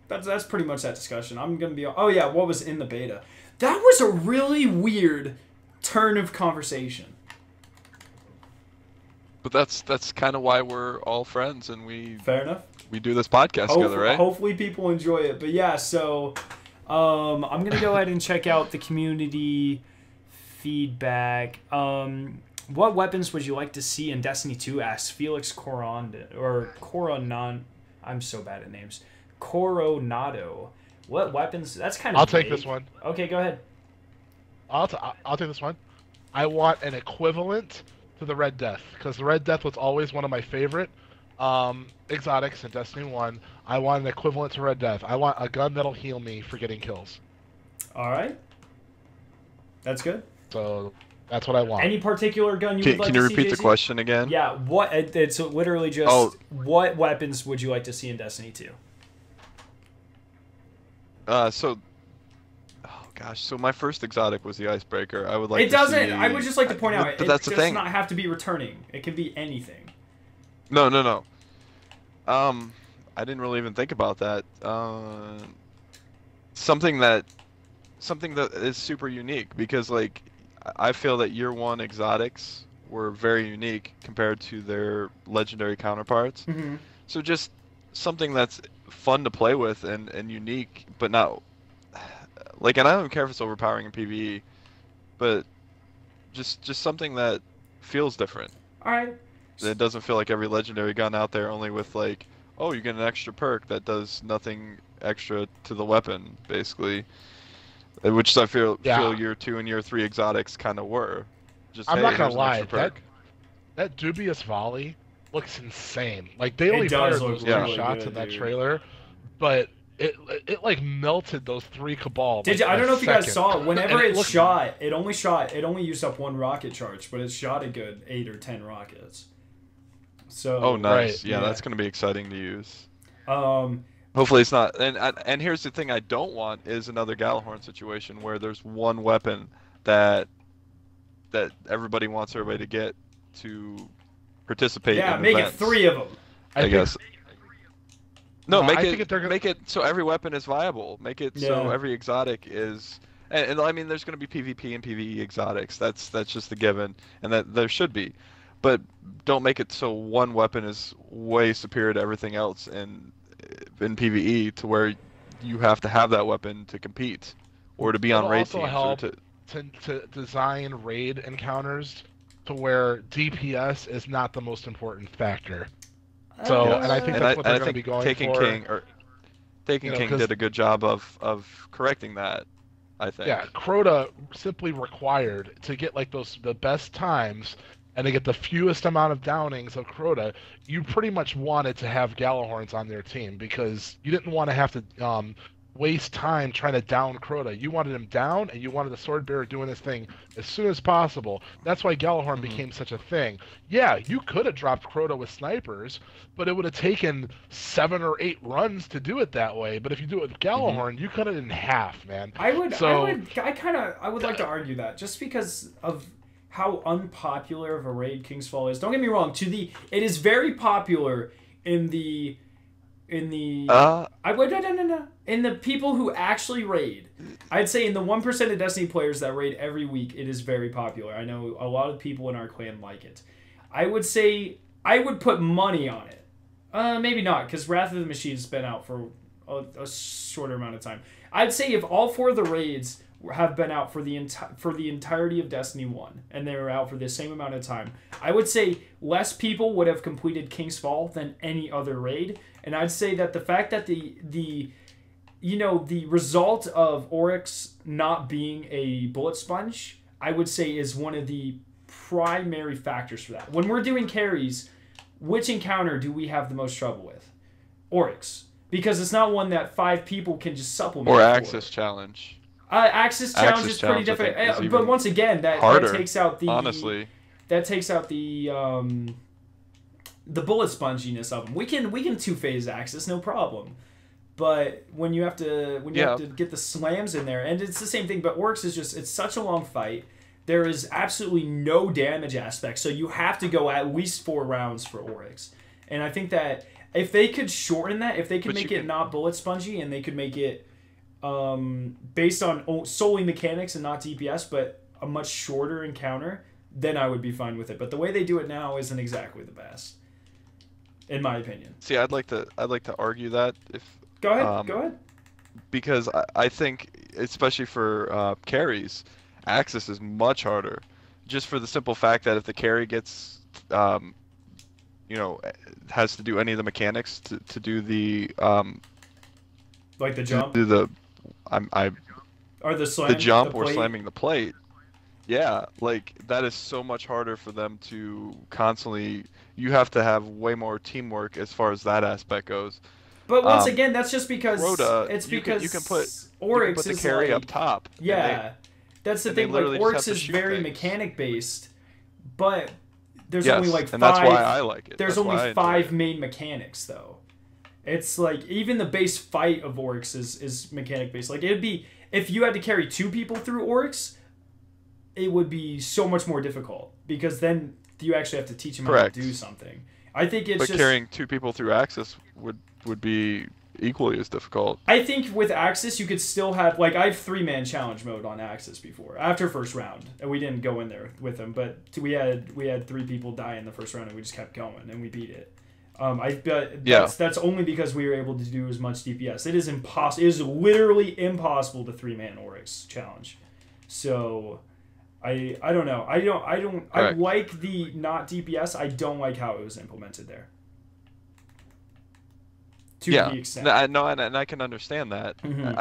That's pretty much that discussion. I'm going to be... Oh, yeah, what was in the beta? That was a really weird turn of conversation. But that's kind of why we're all friends and Fair enough. we do this podcast together, right? Hopefully people enjoy it. But yeah, so I'm going to go ahead and check out the community feedback. What weapons would you like to see in Destiny 2? Asks Felix Coronan. I'm so bad at names. Coronado. What weapons? That's kind of I'll take vague. this one. Okay, go ahead. I'll take this one. I want an equivalent to the Red Death, because the Red Death was always one of my favorite exotics in Destiny 1. I want an equivalent to Red Death. I want a gun that'll heal me for getting kills. All right. That's good. So that's what I want. Any particular gun you would like Can to you see, repeat the JC? question again? Yeah, it's literally just what weapons would you like to see in Destiny 2? So my first exotic was the icebreaker. I would like. It to doesn't. see- I would just like to point out, But it that's the does thing. not have to be returning. It can be anything. No. I didn't really even think about that. Something that is super unique, because like I feel that year one exotics were very unique compared to their legendary counterparts. Mm-hmm. So just something that's fun to play with and unique, but not like, and I don't care if it's overpowering in PvE, but just something that feels different. All right. It doesn't feel like every legendary gun out there, only with like, oh, you get an extra perk that does nothing extra to the weapon, basically. Which I feel year 2 and year 3 exotics kind of were. Just, I'm hey, not gonna here's an lie, extra perk. that dubious volley looks insane. Like they only does fired look those really two shots good, in that dude. trailer, but it like melted those 3 Cabal. Did like, you, I in don't a know if you guys second. saw it. Whenever And it looked- shot, it only used up 1 rocket charge, but it shot a good 8 or 10 rockets. So. Oh, nice. Right, Yeah, yeah. that's gonna be exciting to use. Um. Hopefully it's not. And here's the thing I don't want is another Galahorn situation where there's one weapon that everybody wants everybody to get to participate Yeah, in make events, it 3 of them. I guess. No, No, make I it think they're gonna- make it so every weapon is viable. Make it so Yeah. every exotic is, and I mean there's going to be PvP and PvE exotics. That's just a given, and that there should be, but don't make it so one weapon is way superior to everything else in PvE to where you have to have that weapon to compete or to be on It'll raid also teams. help Or to design raid encounters to where DPS is not the most important factor. So, Yes. and I think and that's what they're I going to think be going Taken for. King You know, King 'cause- did a good job of correcting that. I think. Yeah, Crota simply required to get like the best times and to get the fewest amount of downings of Crota, you pretty much wanted to have Galahorns on their team because you didn't want to have to waste time trying to down Crota. You wanted him down, and you wanted the Sword Bearer doing his thing as soon as possible. That's why Galahorn became such a thing. Yeah, you could have dropped Crota with snipers, but it would have taken 7 or 8 runs to do it that way. But if you do it with Galahorn, you cut it in half, man. I would So- like to argue that just because of how unpopular of a raid King's Fall is. Don't get me wrong. It is very popular in the in the people who actually raid. I'd say in the 1% of Destiny players that raid every week, it is very popular. I know a lot of people in our clan like it. I would say I would put money on it. Maybe not, because Wrath of the Machine's been out for a shorter amount of time. I'd say if all 4 of the raids have been out for the entirety of Destiny 1, and they were out for the same amount of time, I would say less people would have completed King's Fall than any other raid. And I'd say that the fact that the result of Oryx not being a bullet sponge, I would say is one of the primary factors for that. When we're doing carries, which encounter do we have the most trouble with? Oryx. Because it's not one that 5 people can just supplement. Or Axis Challenge. Axis Challenge is pretty different. But once again, that takes out the... Honestly. That takes out the bullet sponginess of them. We can two-phase Axis, no problem. But when you have to get the slams in there, and it's the same thing, but Oryx is just, it's such a long fight. There is absolutely no damage aspect, so you have to go at least 4 rounds for Oryx. And I think that if they could shorten that, if they could make it not bullet spongy, and they could make it based on solely mechanics and not DPS, but a much shorter encounter, then I would be fine with it. But the way they do it now isn't exactly the best, in my opinion. See, I'd like to argue that if. Go ahead. Because I think, especially for carries, Axis is much harder, just for the simple fact that if the carry gets, has to do any of the mechanics to do the like the jump, do the or the jump or slamming the plate. Yeah, like that is so much harder for them to constantly. You have to have way more teamwork as far as that aspect goes. But once again, that's just because you can put Oryx the carry up top. Yeah, that's the thing. Like Oryx is very mechanic based, but there's only like 5. And that's why I like it. There's only 5 main mechanics though. It's like even the base fight of Oryx is mechanic based. Like it'd be if you had to carry 2 people through Oryx, it would be so much more difficult because then you actually have to teach them how to do something. I think it's just carrying 2 people through Axis would be equally as difficult. I think with Axis you could still have like I have 3-man challenge mode on Axis before after first round, and we didn't go in there with them, but we had 3 people die in the first round and we just kept going and we beat it. That's only because we were able to do as much DPS. It is impossible. It is literally impossible to 3-man Oryx challenge. So I don't know. I like the not DPS. I don't like how it was implemented there. To the extent. No, and I can understand that. Mm-hmm.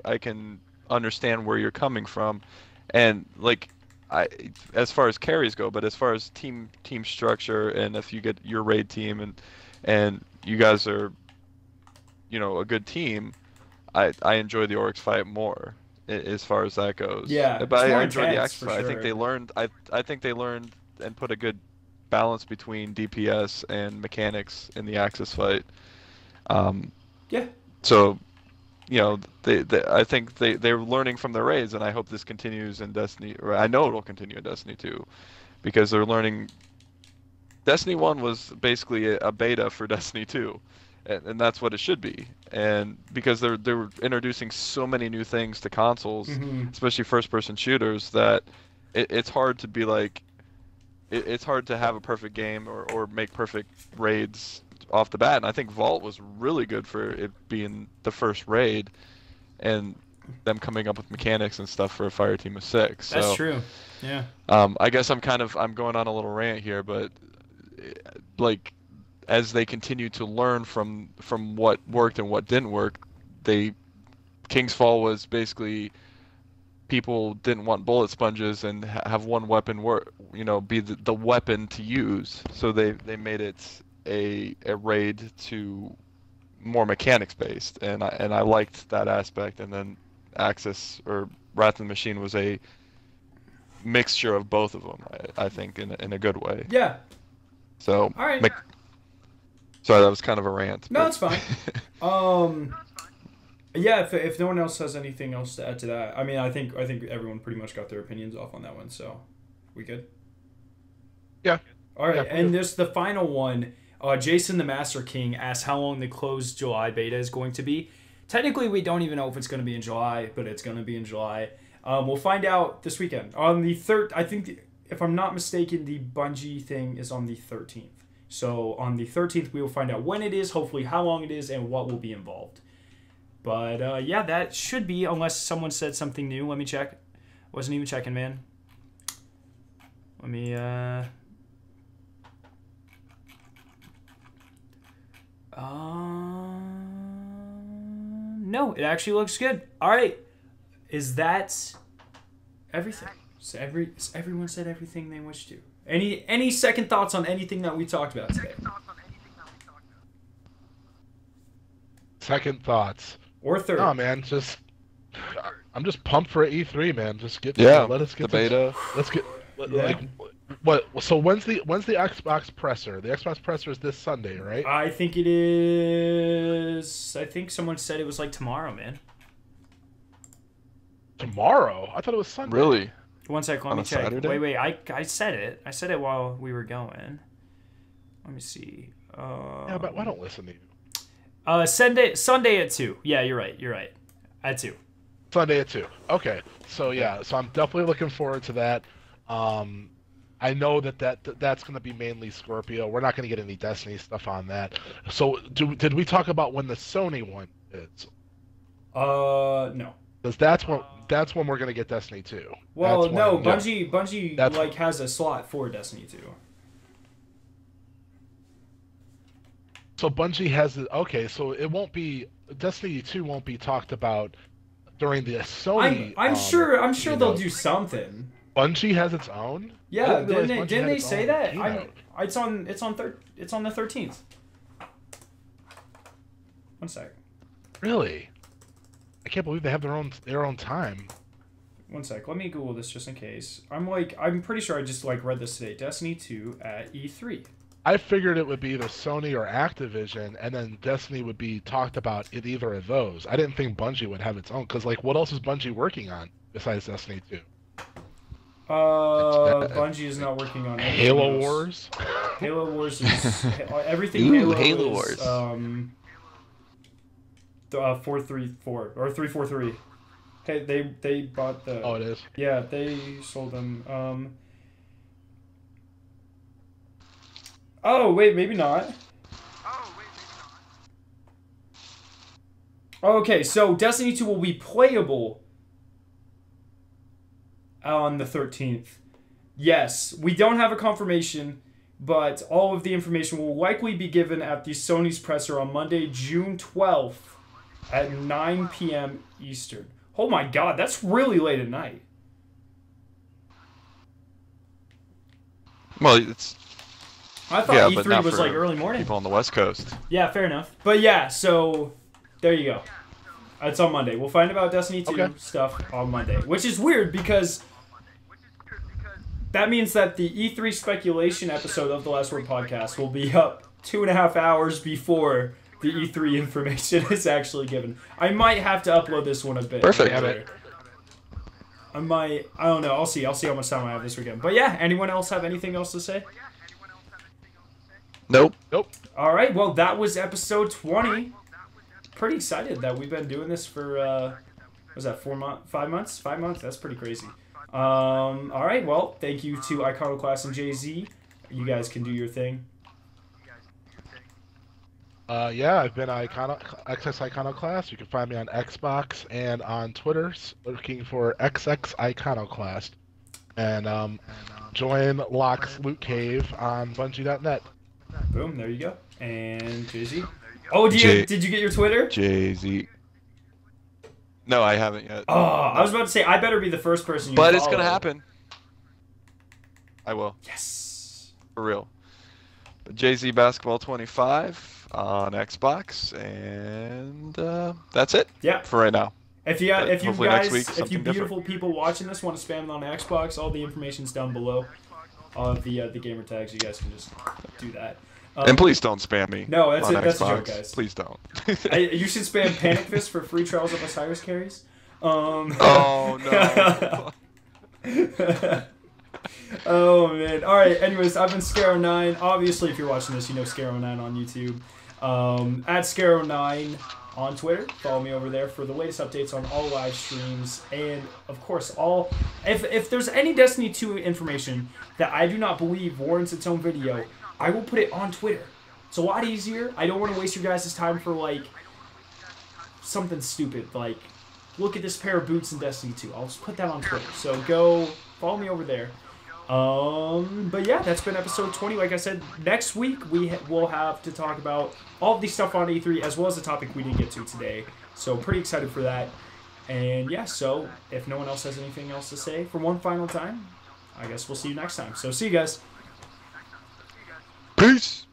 I can understand where you're coming from, and as far as carries go, but as far as team structure, and if you get your raid team and you guys are, a good team, I enjoy the Oryx fight more as far as that goes. Yeah, but I enjoy the Axis fight. Sure. I think they learned. I think they learned and put a good balance between DPS and mechanics in the Axis fight. Yeah. So, I think they're learning from their raids, and I hope this continues in Destiny. Or I know it'll continue in Destiny 2, because they're learning. Destiny 1 was basically a beta for Destiny 2, and that's what it should be. And because they're introducing so many new things to consoles, especially first-person shooters, that it's hard to be like. It's hard to have a perfect game or make perfect raids off the bat, and I think Vault was really good for it being the first raid, and them coming up with mechanics and stuff for a fire team of 6. That's so, true. Yeah. I guess I'm going on a little rant here, but like as they continue to learn from what worked and what didn't work, King's Fall was basically people didn't want bullet sponges and have one weapon be the weapon to use, so they made it a raid to more mechanics based, and I liked that aspect. And then Axis or Wrath of the Machine was a mixture of both of them, I think, in a good way. Yeah. So all right. Sorry, that was kind of a rant. No, it's fine. Yeah, if no one else has anything else to add to that, I mean, I think everyone pretty much got their opinions off on that one. So, We good? Yeah. All right, Yeah, and there's the final one. Jason the Master King asks how long the closed July beta is going to be. Technically, we don't even know if it's going to be in July, but it's going to be in July. We'll find out this weekend. On the 3rd, I think, if I'm not mistaken, the Bungie thing is on the 13th. So on the 13th, we will find out when it is, hopefully how long it is, and what will be involved. But yeah, that should be, unless someone said something new. Let me check. Wasn't even checking, man. Let me, no, it actually looks good. All right. Is that everything? So everyone said everything they wish to. Any second thoughts on anything that we talked about today? Second thoughts. Or third? No, man, I'm just pumped for E3, man. Just get let us get the beta. Let's get like what? So when's the Xbox presser? The Xbox presser is this Sunday, right? I think it is. I think someone said it was like tomorrow, man. Tomorrow? I thought it was Sunday. Really? One sec, let On me a check. Saturday? Wait, I said it. I said it while we were going. Let me see. Yeah, but I don't listen to you. Sunday at 2. Yeah, you're right. At 2. Sunday at 2. Okay. So yeah, so I'm definitely looking forward to that. I know that's going to be mainly Scorpio. We're not going to get any Destiny stuff on that. So did we talk about when the Sony one is? No. Because that's when we're going to get Destiny 2. Well, That's no, when- Bungie like has a slot for Destiny 2. So Bungie has it. Okay, so it won't be Destiny 2 won't be talked about during the Sony. I'm sure they'll do something. Bungie has its own. Yeah, I realize didn't Bungie had they its say own that? keynote. It's on the 13th. One sec. Really? I can't believe they have their own time. One sec. Let me Google this just in case. I'm pretty sure I just read this today. Destiny 2 at E3. I figured it would be either Sony or Activision, and then Destiny would be talked about in either of those. I didn't think Bungie would have its own, because what else is Bungie working on besides Destiny 2? Bungie is not working on anything Halo else. Wars. Halo Wars is everything. Ooh, Halo Halo is, Wars. 434 or 343. Hey, they bought the. Oh, it is. Yeah, they sold them. Oh wait, maybe not. Okay, so Destiny 2 will be playable on the 13th. Yes, we don't have a confirmation, but all of the information will likely be given at the Sony's presser on Monday, June 12th at 9 p.m. Eastern. Oh my god, that's really late at night. Well, it's I thought but E3 not was for early morning. people on the West Coast. Yeah, fair enough. But yeah, so there you go. It's on Monday. We'll find about Destiny 2 stuff on Monday, which is weird because that means that the E3 speculation episode of the Last Word podcast will be up 2.5 hours before the E3 information is actually given. I might have to upload this one a bit. Perfect. later. I don't know. I'll see how much time I have this weekend. But yeah, anyone else have anything else to say? Nope. All right, well, that was episode 20. Pretty excited that we've been doing this for, was that 5 months? 5 months? That's pretty crazy. All right, well, thank you to Iconoclast and Jay-Z. You guys can do your thing. Yeah, I've been XX Iconoclast. You can find me on Xbox and on Twitter, looking for XX Iconoclast. And join Locke's Loot Cave on Bungie.net. Boom, there you go. And Jay-Z. Oh, did you get your Twitter? Jay-Z. No, I haven't yet. Oh, I was about to say, I better be the first person you But it's follow. going to happen. I will. Yes. For real. Jay-Z Basketball 25 on Xbox. And that's it. Yeah. For right now. If you hopefully guys, next week, if you something beautiful different. people watching this want to spam it on Xbox, all the information's down below. All of the gamer tags, you guys can just do that. And please don't spam me. No, that's on a Xbox. joke, guys. Please don't. You should spam Panic Fist for free trials of Osiris carries. Oh no. Oh man. All right. Anyways, I've been Scaro9. Obviously, if you're watching this, you know Scaro9 on YouTube. At Scaro9 on Twitter. Follow me over there for the latest updates on all live streams, and of course, if there's any Destiny 2 information that I do not believe warrants its own video, I will put it on Twitter. It's a lot easier. I don't want to waste your guys' time for like something stupid like look at this pair of boots in Destiny 2. I'll just put that on Twitter. So go follow me over there. But yeah, that's been episode 20. Like I said, next week we'll have to talk about all of the stuff on E3 as well as the topic we didn't get to today. So pretty excited for that. And yeah, so if no one else has anything else to say for one final time, I guess we'll see you next time. So see you guys. Peace.